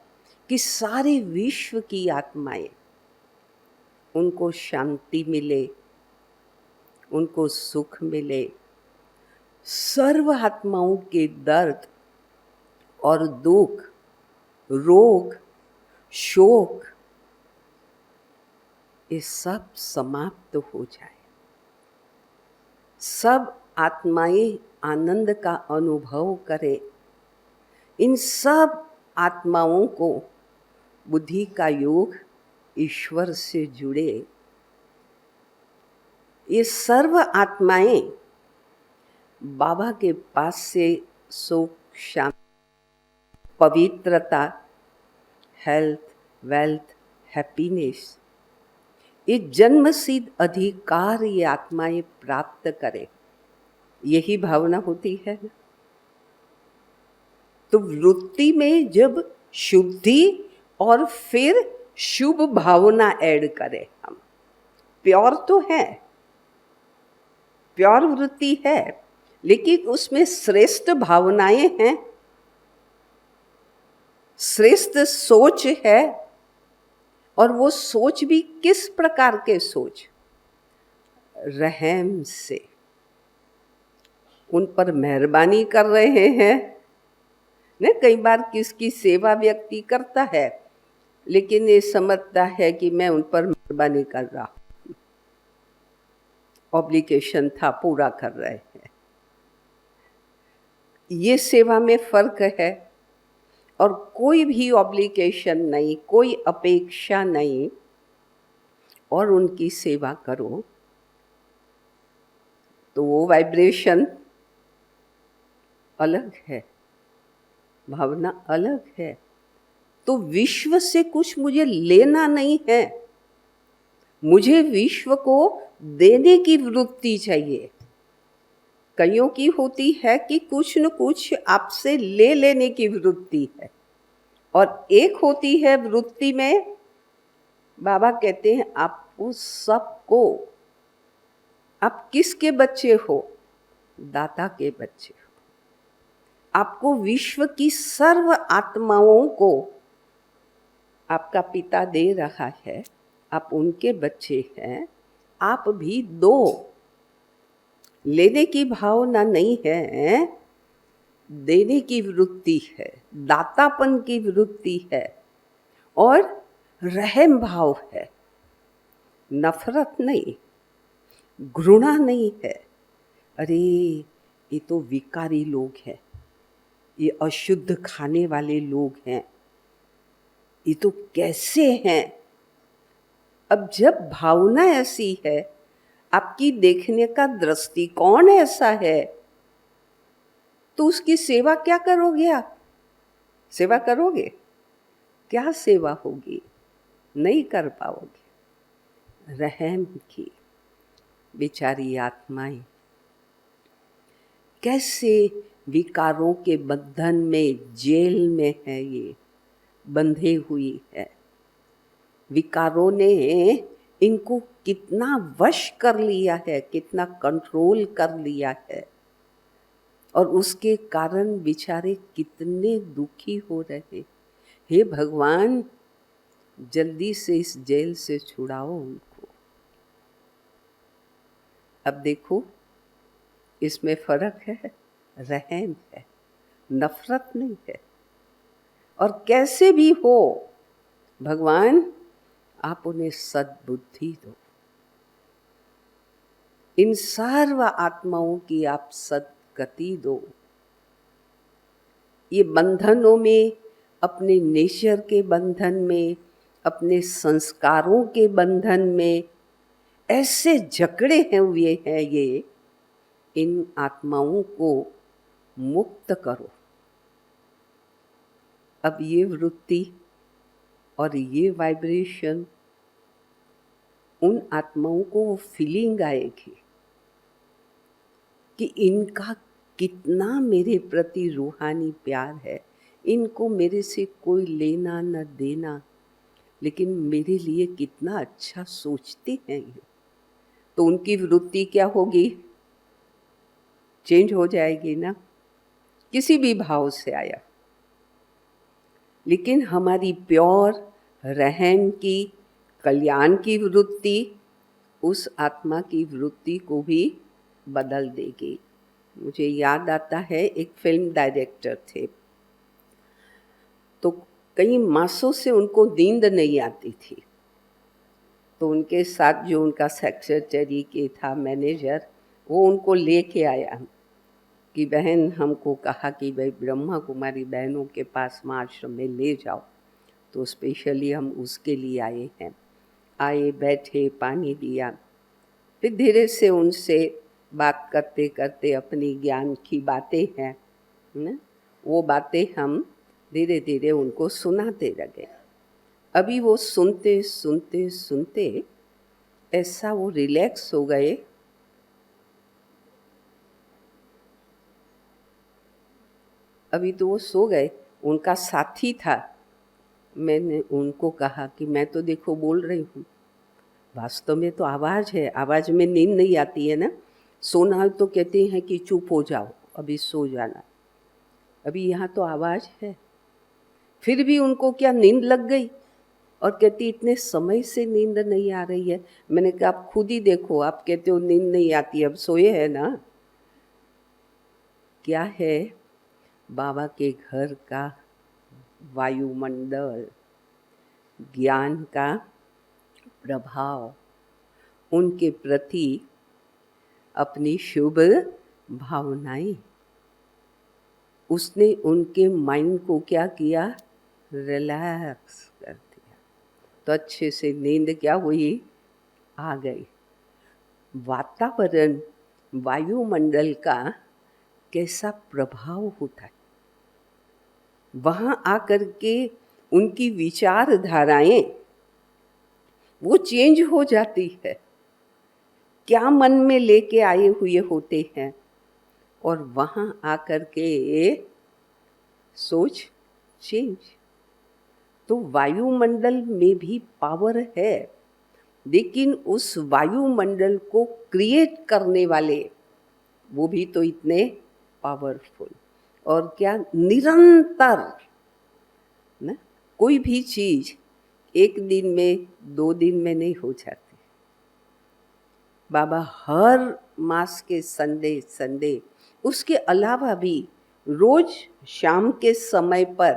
कि सारे विश्व की आत्माएं, उनको शांति मिले, उनको सुख मिले, सर्व आत्माओं के दर्द और दुख, रोग, शोक, ये सब समाप्त हो जाए, सब आत्माएं आनंद का अनुभव करें, इन सब आत्माओं को बुद्धि का योग ईश्वर से जुड़े, ये सर्व आत्माएं बाबा के पास से सुख, शांति, पवित्रता, हेल्थ, वेल्थ, हैप्पीनेस, ये जन्मसिद्ध अधिकार ये आत्माएं प्राप्त करें, यही भावना होती है ना। तो वृत्ति में जब शुद्धि और फिर शुभ भावना ऐड करें, हम प्योर तो है, प्योर वृत्ति है, लेकिन उसमें श्रेष्ठ भावनाएं हैं, श्रेष्ठ सोच है, और वो सोच भी किस प्रकार के सोच, रहम से, उन पर मेहरबानी कर रहे हैं न। कई बार किसकी सेवा व्यक्ति करता है लेकिन ये समझता है कि मैं उन पर मेहरबानी कर रहा हूं, ऑब्लिगेशन था पूरा कर रहे हैं, ये सेवा में फर्क है। और कोई भी ऑब्लिगेशन नहीं, कोई अपेक्षा नहीं, और उनकी सेवा करो तो वो वाइब्रेशन अलग है, भावना अलग है। तो विश्व से कुछ मुझे लेना नहीं है, मुझे विश्व को देने की वृत्ति चाहिए। कईयों की होती है कि कुछ न कुछ आपसे ले लेने की वृत्ति है, और एक होती है वृत्ति में, बाबा कहते हैं आपको सबको, आप किसके बच्चे हो, दाता के बच्चे हो, आपको विश्व की सर्व आत्माओं को आपका पिता दे रहा है, आप उनके बच्चे हैं, आप भी दो। लेने की भावना नहीं है, देने की वृत्ति है, दातापन की वृत्ति है, और रहम भाव है, नफरत नहीं, घृणा नहीं है। अरे ये तो विकारी लोग हैं, ये अशुद्ध खाने वाले लोग हैं, ये तो कैसे हैं। अब जब भावना ऐसी है, आपकी देखने का दृष्टिकोण ऐसा है, तो उसकी सेवा क्या करोगे आप? सेवा करोगे? क्या सेवा होगी? नहीं कर पाओगे। रहम की बेचारी आत्माएं कैसे विकारों के बंधन में, जेल में है, ये बंधे हुई है। विकारों ने इनको कितना वश कर लिया है, कितना कंट्रोल कर लिया है, और उसके कारण बेचारे कितने दुखी हो रहे। हे भगवान, जल्दी से इस जेल से छुड़ाओ उनको। अब देखो, इसमें फर्क है, रहम है, नफरत नहीं है। और कैसे भी हो भगवान, आप उन्हें सद्बुद्धि दो। इन सर्व आत्माओं की आप सद्गति दो। ये बंधनों में, अपने नेचर के बंधन में, अपने संस्कारों के बंधन में ऐसे जकड़े हुए हैं ये, इन आत्माओं को मुक्त करो। अब ये वृत्ति और ये वाइब्रेशन, उन आत्माओं को वो फीलिंग आएगी कि इनका कितना मेरे प्रति रूहानी प्यार है, इनको मेरे से कोई लेना न देना, लेकिन मेरे लिए कितना अच्छा सोचते हैं ये। तो उनकी वृत्ति क्या होगी? चेंज हो जाएगी ना, किसी भी भाव से आया। लेकिन हमारी प्योर रहम की, कल्याण की वृत्ति उस आत्मा की वृत्ति को भी बदल देगी। मुझे याद आता है, एक फिल्म डायरेक्टर थे, तो कई मासों से उनको नींद नहीं आती थी। तो उनके साथ जो उनका सेक्रेटरी के था, मैनेजर, वो उनको लेके आया कि बहन, हमको कहा कि भाई ब्रह्मा कुमारी बहनों के पास माँ आश्रम में ले जाओ, तो स्पेशली हम उसके लिए आए हैं। आए, बैठे, पानी दिया, फिर धीरे से उनसे बात करते करते अपनी ज्ञान की बातें हैं ना, वो बातें हम धीरे धीरे उनको सुनाते लगे। अभी वो सुनते सुनते सुनते ऐसा वो रिलैक्स हो गए, अभी तो वो सो गए। उनका साथी था, मैंने उनको कहा कि मैं तो देखो बोल रही हूँ, वास्तव में तो आवाज़ है, आवाज़ में नींद नहीं आती है ना। सोना है तो कहते हैं कि चुप हो जाओ, अभी सो जाना, अभी यहाँ तो आवाज़ है। फिर भी उनको क्या नींद लग गई, और कहती इतने समय से नींद नहीं आ रही है। मैंने कहा आप खुद ही देखो, आप कहते हो नींद नहीं आती, अब सोए है ना। क्या है? बाबा के घर का वायुमंडल, ज्ञान का प्रभाव, उनके प्रति अपनी शुभ भावनाएं, उसने उनके माइंड को क्या किया? रिलैक्स कर दिया। तो अच्छे से नींद क्या हुई? आ गई। वातावरण, वायुमंडल का कैसा प्रभाव होता है, वहाँ आकर के उनकी विचारधाराएं वो चेंज हो जाती है। क्या मन में लेके आए हुए होते हैं, और वहाँ आकर के सोच चेंज। तो वायुमंडल में भी पावर है, लेकिन उस वायुमंडल को क्रिएट करने वाले वो भी तो इतने पावरफुल। और क्या, निरंतर ना, कोई भी चीज एक दिन में, 2 दिन में नहीं हो जाती। बाबा हर मास के संडे, उसके अलावा भी रोज शाम के समय पर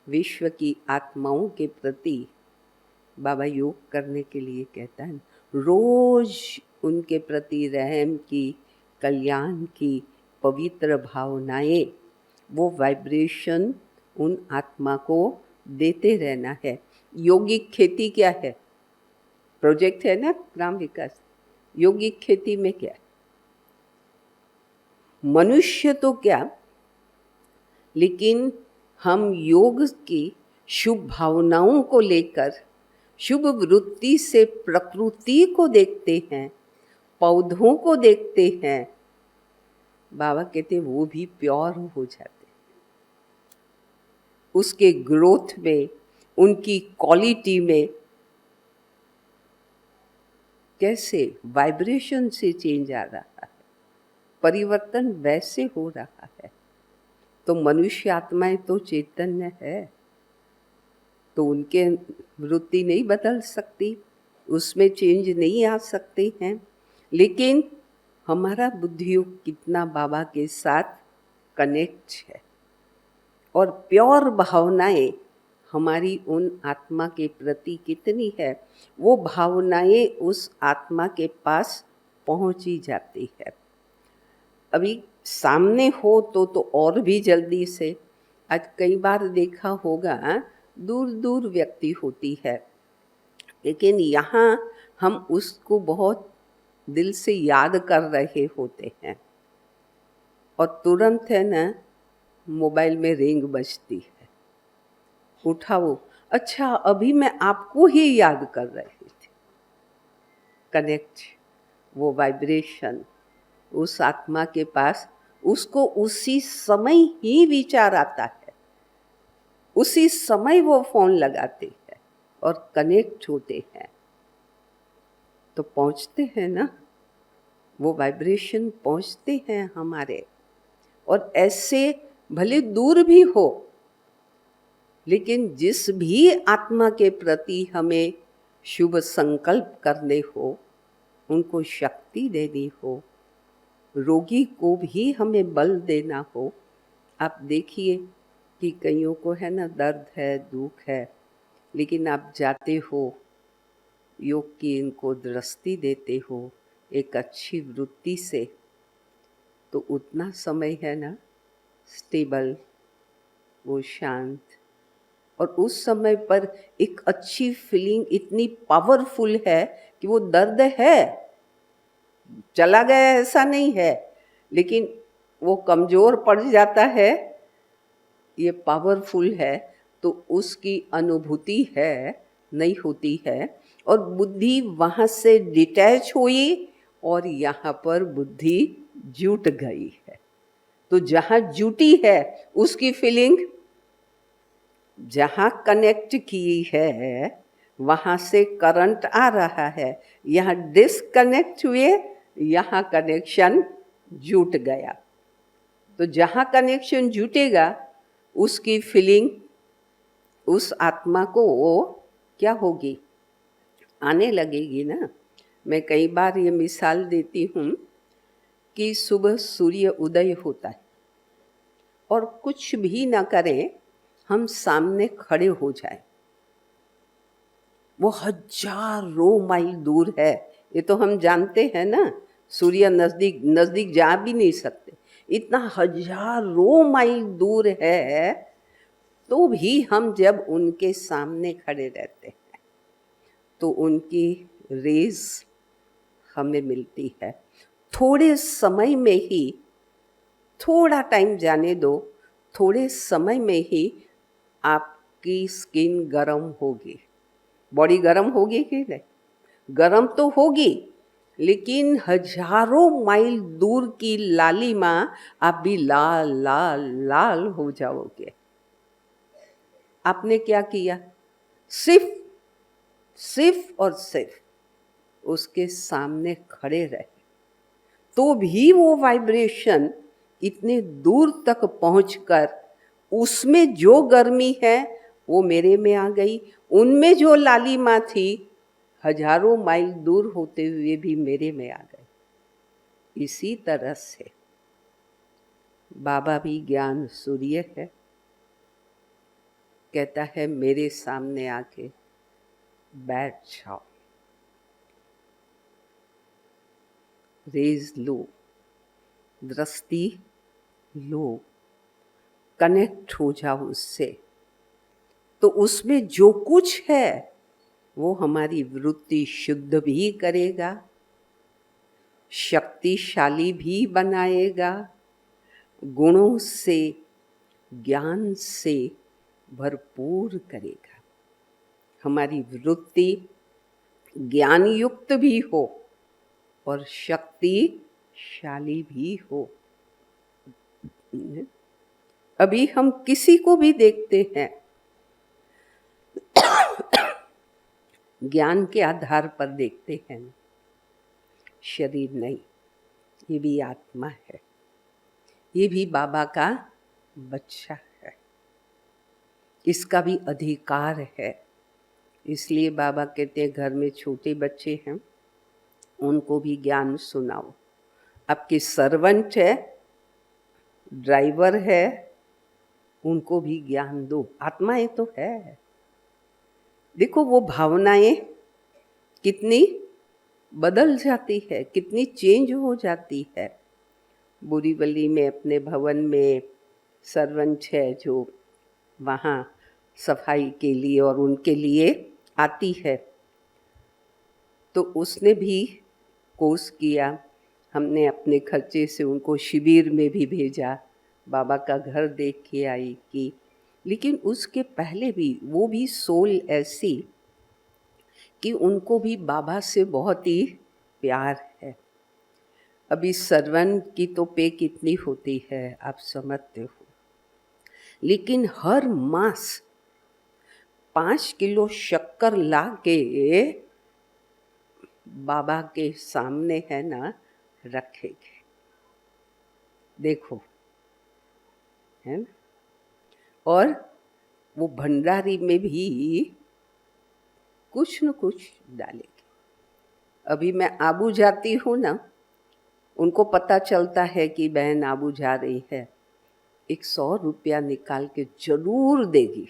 विश्व की आत्माओं के प्रति बाबा योग करने के लिए कहता है। रोज उनके प्रति रहम की, कल्याण की पवित्र भावनाएं, वो वाइब्रेशन उन आत्मा को देते रहना है। योगिक खेती क्या है? प्रोजेक्ट है ना, ग्राम विकास। योगिक खेती में क्या? मनुष्य तो क्या, लेकिन हम योग की शुभ भावनाओं को लेकर, शुभ वृत्ति से प्रकृति को देखते हैं, पौधों को देखते हैं, बाबा कहते वो भी प्योर हो जाते, उसके ग्रोथ में, उनकी क्वालिटी में कैसे वाइब्रेशन से चेंज आ रहा है, परिवर्तन वैसे हो रहा है। तो मनुष्य आत्माएं तो चैतन्य है, तो उनके वृत्ति नहीं बदल सकती, उसमें चेंज नहीं आ सकते हैं। लेकिन हमारा बुद्धियोग कितना बाबा के साथ कनेक्ट है, और प्योर भावनाएं हमारी उन आत्मा के प्रति कितनी है, वो भावनाएं उस आत्मा के पास पहुंची जाती है। अभी सामने हो तो और भी जल्दी से। आज कई बार देखा होगा दूर दूर व्यक्ति होती है, लेकिन यहाँ हम उसको बहुत दिल से याद कर रहे होते हैं, और तुरंत है ना मोबाइल में रिंग बजती है, उठाओ, अच्छा अभी मैं आपको ही याद कर रही थी। कनेक्ट, वो वाइब्रेशन उस आत्मा के पास, उसको उसी समय ही विचार आता है, उसी समय वो फोन लगाते हैं और कनेक्ट होते हैं। तो पहुंचते हैं ना, वो वाइब्रेशन पहुंचते हैं हमारे। और ऐसे भले दूर भी हो, लेकिन जिस भी आत्मा के प्रति हमें शुभ संकल्प करने हो, उनको शक्ति देनी हो, रोगी को भी हमें बल देना हो। आप देखिए कि कईयों को है ना दर्द है, दुख है, लेकिन आप जाते हो, योग की इनको दृष्टि देते हो एक अच्छी वृत्ति से, तो उतना समय है ना स्टेबल, वो शांत, और उस समय पर एक अच्छी फीलिंग इतनी पावरफुल है कि वो दर्द है, चला गया ऐसा नहीं है, लेकिन वो कमज़ोर पड़ जाता है, ये पावरफुल है, तो उसकी अनुभूति है नहीं होती है, और बुद्धि वहाँ से डिटैच हुई और यहाँ पर बुद्धि जुट गई है। तो जहाँ जुटी है उसकी फीलिंग, जहाँ कनेक्ट की है वहाँ से करंट आ रहा है, यहाँ डिस्कनेक्ट हुए, यहाँ कनेक्शन जुट गया। तो जहाँ कनेक्शन जुटेगा उसकी फीलिंग उस आत्मा को वो क्या होगी, आने लगेगी ना। मैं कई बार ये मिसाल देती हूँ कि सुबह सूर्य उदय होता है और कुछ भी ना करें, हम सामने खड़े हो जाएं, वो हजारों माइल दूर है, ये तो हम जानते हैं ना, सूर्य नजदीक नजदीक जा भी नहीं सकते, इतना हजारों माइल दूर है, तो भी हम जब उनके सामने खड़े रहते हैं तो उनकी रेज हमें मिलती है। थोड़े समय में ही, थोड़ा टाइम जाने दो, थोड़े समय में ही आपकी स्किन गर्म होगी। बॉडी गर्म होगी कि नहीं? गर्म तो होगी, लेकिन हजारों माइल दूर की लालिमा आप भी लाल लाल लाल हो जाओगे। आपने क्या किया? सिर्फ और सिर्फ उसके सामने खड़े रहे, तो भी वो वाइब्रेशन इतने दूर तक पहुंचकर उसमें जो गर्मी है वो मेरे में आ गई, उनमें जो लालिमा थी हजारों माइल दूर होते हुए भी मेरे में आ गई। इसी तरह से बाबा भी ज्ञान सूर्य है, कहता है मेरे सामने आके बैठ जाओ, रेज लो, दृष्टि लो, कनेक्ट हो जाओ उससे, तो उसमें जो कुछ है वो हमारी वृत्ति शुद्ध भी करेगा, शक्तिशाली भी बनाएगा, गुणों से, ज्ञान से भरपूर करेगा। हमारी वृत्ति ज्ञान युक्त भी हो और शक्तिशाली भी हो, अभी हम किसी को भी देखते हैं ज्ञान के आधार पर देखते हैं, शरीर नहीं, ये भी आत्मा है, ये भी बाबा का बच्चा है, इसका भी अधिकार है। इसलिए बाबा कहते हैं घर में छोटे बच्चे हैं उनको भी ज्ञान सुनाओ। आपके सर्वेंट है, ड्राइवर है, उनको भी ज्ञान दो। आत्माएं तो है, देखो वो भावनाएं कितनी बदल जाती है, कितनी चेंज हो जाती है। बोरीवली में अपने भवन में सर्वेंट है जो वहाँ सफाई के लिए और उनके लिए आती है, तो उसने भी कोर्स किया, हमने अपने खर्चे से उनको शिविर में भी भेजा, बाबा का घर देख के आई कि, लेकिन उसके पहले भी वो भी सोल ऐसी कि उनको भी बाबा से बहुत ही प्यार है। अभी सर्वेंट की तो पे कितनी होती है आप समझते हो, लेकिन हर मास 5 किलो शक्कर ला के बाबा के सामने है ना रखेंगे, देखो है ना। और वो भंडारी में भी कुछ न कुछ डालेंगे। अभी मैं आबू जाती हूँ ना, उनको पता चलता है कि बहन आबू जा रही है, 100 रुपया निकाल के जरूर देगी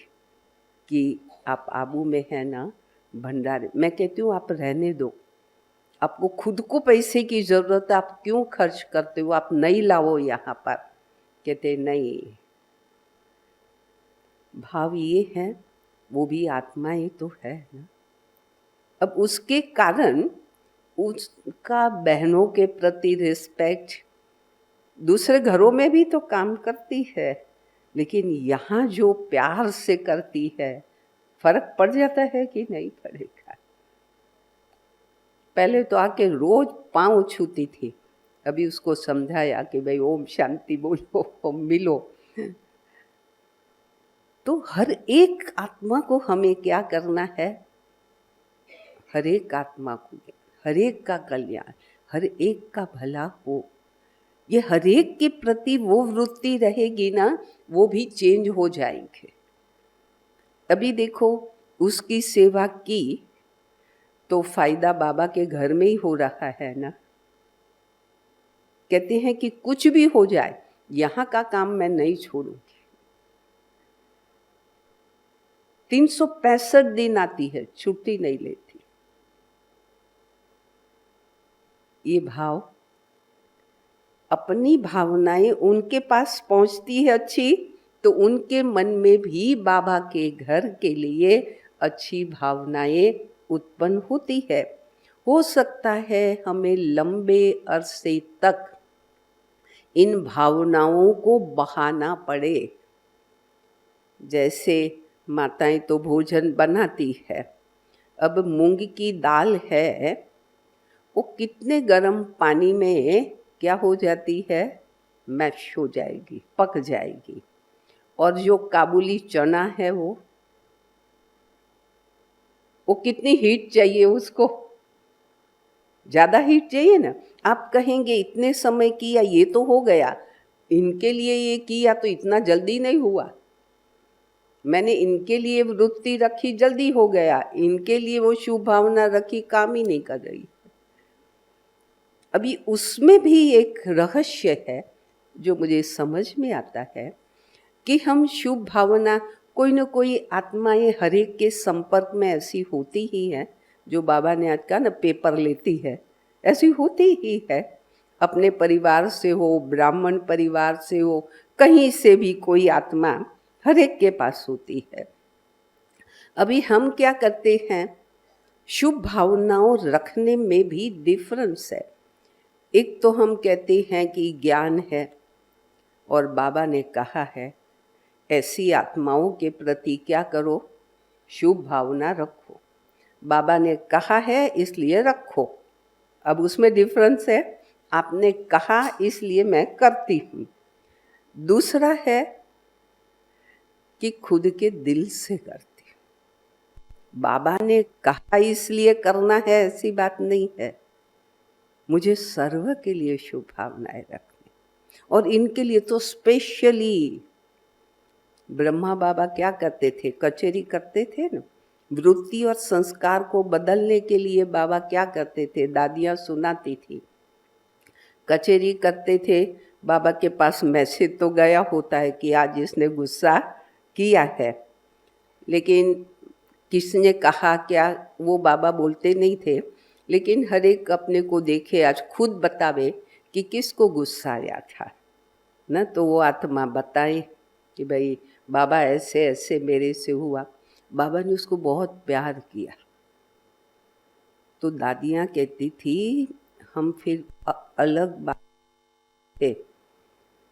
कि आप आबू में है ना भंडारे। मैं कहती हूँ आप रहने दो, आपको खुद को पैसे की जरूरत है, आप क्यों खर्च करते हो, आप नहीं लाओ यहाँ पर। कहते नहीं, भाव ये है, वो भी आत्माएं तो है ना। अब उसके कारण उसका बहनों के प्रति रिस्पेक्ट दूसरे घरों में भी तो काम करती है, लेकिन यहाँ जो प्यार से करती है, फर्क पड़ जाता है कि नहीं पड़ेगा। पहले तो आके रोज पाँव छूती थी, अभी उसको समझाया कि भाई ओम शांति बोलो, ओम मिलो। तो हर एक आत्मा को हमें क्या करना है, हर एक आत्मा को, हर एक का कल्याण, हर एक का भला हो, ये हर एक के प्रति वो वृत्ति रहेगी ना, वो भी चेंज हो जाएंगे। अभी देखो उसकी सेवा की तो फायदा बाबा के घर में ही हो रहा है ना। कहते हैं कि कुछ भी हो जाए यहाँ का काम मैं नहीं छोड़ूंगी। 365 दिन आती है, छुट्टी नहीं लेती। ये भाव, अपनी भावनाएं उनके पास पहुंचती है अच्छी, तो उनके मन में भी बाबा के घर के लिए अच्छी भावनाएं उत्पन्न होती है। हो सकता है हमें लंबे अरसे तक इन भावनाओं को बहाना पड़े। जैसे माताएं तो भोजन बनाती है, अब मूंग की दाल है, वो कितने गर्म पानी में क्या हो जाती है, मैश हो जाएगी, पक जाएगी। और जो काबुली चना है वो कितनी हीट चाहिए उसको, ज़्यादा हीट चाहिए ना। आप कहेंगे इतने समय किया ये तो हो गया, इनके लिए ये किया तो इतना जल्दी नहीं हुआ, मैंने इनके लिए वृत्ति रखी जल्दी हो गया, इनके लिए वो शुभ भावना रखी काम ही नहीं कर रही। अभी उसमें भी एक रहस्य है जो मुझे समझ में आता है कि हम शुभ भावना, कोई न कोई आत्माएं हर एक के संपर्क में ऐसी होती ही है, जो बाबा ने आज कहा ना पेपर लेती है, ऐसी होती ही है। अपने परिवार से हो, ब्राह्मण परिवार से हो, कहीं से भी कोई आत्मा हर एक के पास होती है। अभी हम क्या करते हैं, शुभ भावनाओं रखने में भी डिफरेंस है। एक तो हम कहते हैं कि ज्ञान है, और बाबा ने कहा है ऐसी आत्माओं के प्रति क्या करो, शुभ भावना रखो। बाबा ने कहा है इसलिए रखो। अब उसमें डिफरेंस है, आपने कहा इसलिए मैं करती हूँ। दूसरा है कि खुद के दिल से करते। बाबा ने कहा इसलिए करना है ऐसी बात नहीं है। मुझे सर्व के लिए शुभकामनाएं रखनी, और इनके लिए तो स्पेशली ब्रह्मा बाबा क्या करते थे, कचेरी करते थे ना। वृत्ति और संस्कार को बदलने के लिए बाबा क्या करते थे, दादियाँ सुनाती थी, कचेरी करते थे। बाबा के पास मैसेज तो गया होता है कि आज इसने गुस्सा किया है, लेकिन किसने कहा क्या वो बाबा बोलते नहीं थे। लेकिन हर एक अपने को देखे, आज खुद बतावे कि किसको गुस्सा आया था ना, तो वो आत्मा बताए कि भाई बाबा ऐसे ऐसे मेरे से हुआ। बाबा ने उसको बहुत प्यार किया। तो दादियाँ कहती थी हम फिर अलग बात थे,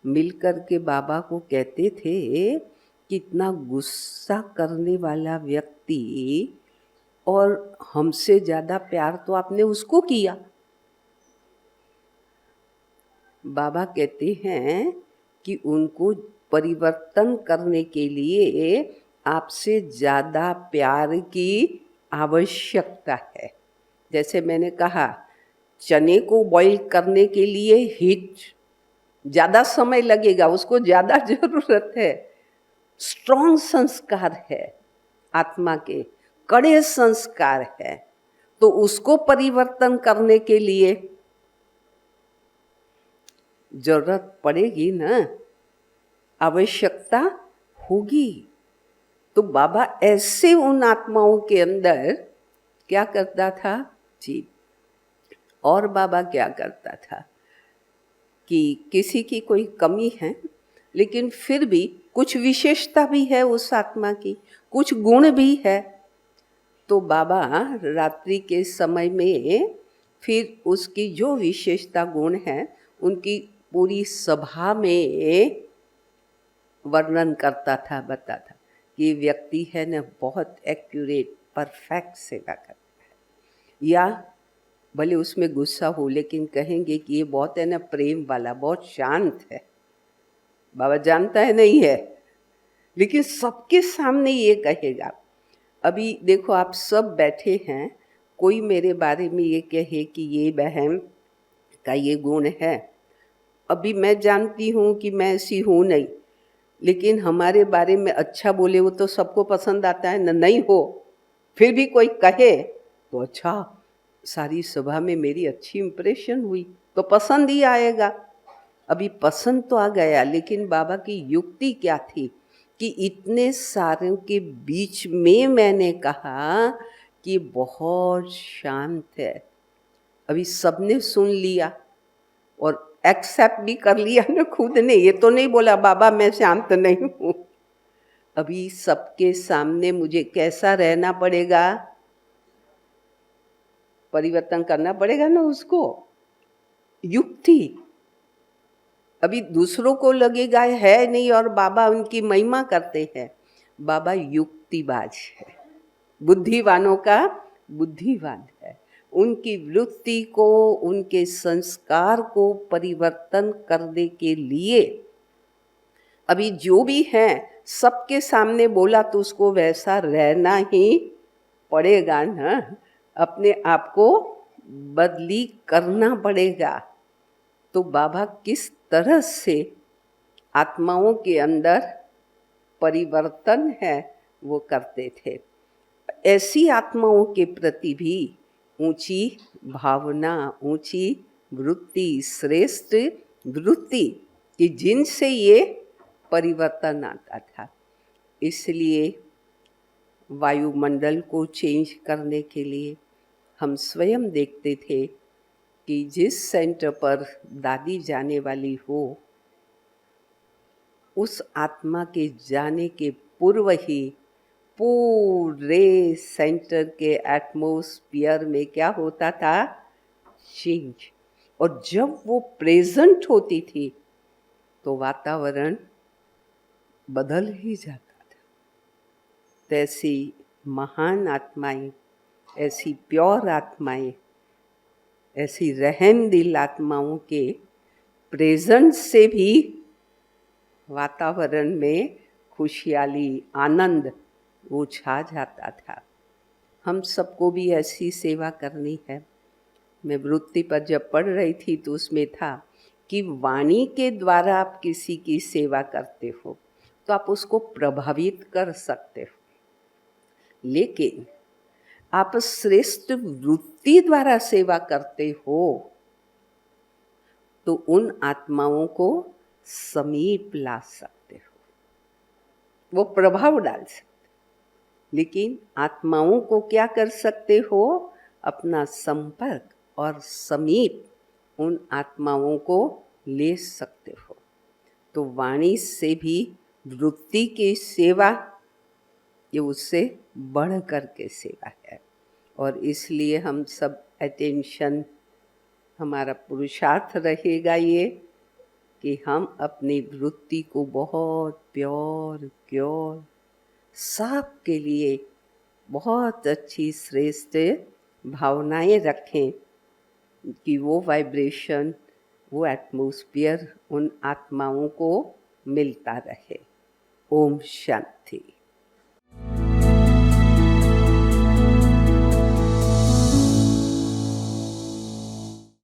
मिलकर के बाबा को कहते थे कि इतना गुस्सा करने वाला व्यक्ति, और हमसे ज़्यादा प्यार तो आपने उसको किया। बाबा कहते हैं कि उनको परिवर्तन करने के लिए आपसे ज़्यादा प्यार की आवश्यकता है। जैसे मैंने कहा, चने को बॉईल करने के लिए हीट ज़्यादा समय लगेगा, उसको ज़्यादा ज़रूरत है। स्ट्रॉन्ग संस्कार है आत्मा के, कड़े संस्कार है, तो उसको परिवर्तन करने के लिए जरूरत पड़ेगी ना, आवश्यकता होगी। तो बाबा ऐसे उन आत्माओं के अंदर क्या करता था जी। और बाबा क्या करता था कि किसी की कोई कमी है, लेकिन फिर भी कुछ विशेषता भी है उस आत्मा की, कुछ गुण भी है, तो बाबा रात्रि के समय में फिर उसकी जो विशेषता गुण है उनकी पूरी सभा में वर्णन करता था, बताता कि व्यक्ति है ना बहुत एक्यूरेट परफेक्ट सेवा करता है। या भले उसमें गुस्सा हो, लेकिन कहेंगे कि ये बहुत है ना प्रेम वाला, बहुत शांत है। बाबा जानता है नहीं है, लेकिन सबके सामने ये कहेगा। अभी देखो आप सब बैठे हैं, कोई मेरे बारे में ये कहे कि ये बहन का ये गुण है, अभी मैं जानती हूँ कि मैं ऐसी हूँ नहीं, लेकिन हमारे बारे में अच्छा बोले वो तो सबको पसंद आता है ना, नहीं हो फिर भी कोई कहे तो अच्छा, सारी सभा में मेरी अच्छी इम्प्रेशन हुई तो पसंद ही आएगा। अभी पसंद तो आ गया, लेकिन बाबा की युक्ति क्या थी कि इतने सारों के बीच में मैंने कहा कि बहुत शांत है। अभी सबने सुन लिया और एक्सेप्ट भी कर लिया ना खुद ने, ये तो नहीं बोला बाबा मैं शांत नहीं हूँ। अभी सबके सामने मुझे कैसा रहना पड़ेगा, परिवर्तन करना पड़ेगा ना उसको, युक्ति। अभी दूसरों को लगेगा है नहीं और बाबा उनकी महिमा करते हैं। बाबा युक्तिबाज है, बुद्धिवानों का बुद्धिवान है। उनकी वृत्ति को, उनके संस्कार को परिवर्तन करने के लिए अभी जो भी है सबके सामने बोला तो उसको वैसा रहना ही पड़ेगा ना, अपने आप को बदली करना पड़ेगा। तो बाबा किस तरह से आत्माओं के अंदर परिवर्तन है वो करते थे। ऐसी आत्माओं के प्रति भी ऊंची भावना, ऊंची वृत्ति, श्रेष्ठ वृत्ति कि जिनसे ये परिवर्तन आता था। इसलिए वायुमंडल को चेंज करने के लिए हम स्वयं देखते थे कि जिस सेंटर पर दादी जाने वाली हो, उस आत्मा के जाने के पूर्व ही पूरे सेंटर के एटमॉस्फेयर में क्या होता था, चेंज। और जब वो प्रेजेंट होती थी तो वातावरण बदल ही जाता था। तैसी महान आत्माएं, ऐसी प्योर आत्माएं, ऐसी रहम दिल आत्माओं के प्रेजेंट से भी वातावरण में खुशहाली, आनंद वो छा जाता था। हम सबको भी ऐसी सेवा करनी है। मैं वृत्ति पर जब पढ़ रही थी तो उसमें था कि वाणी के द्वारा आप किसी की सेवा करते हो तो आप उसको प्रभावित कर सकते हो, लेकिन आप श्रेष्ठ वृत्ति द्वारा सेवा करते हो तो उन आत्माओं को समीप ला सकते हो, वो प्रभाव डाल सकते। लेकिन आत्माओं को क्या कर सकते हो? अपना संपर्क और समीप उन आत्माओं को ले सकते हो। तो वाणी से भी वृत्ति की सेवा ये उससे बढ़ कर के सेवा है। और इसलिए हम सब अटेंशन, हमारा पुरुषार्थ रहेगा ये कि हम अपनी वृत्ति को बहुत प्योर सबके लिए बहुत अच्छी श्रेष्ठ भावनाएं रखें कि वो वाइब्रेशन, वो एटमॉस्फेयर उन आत्माओं को मिलता रहे। ओम शांति।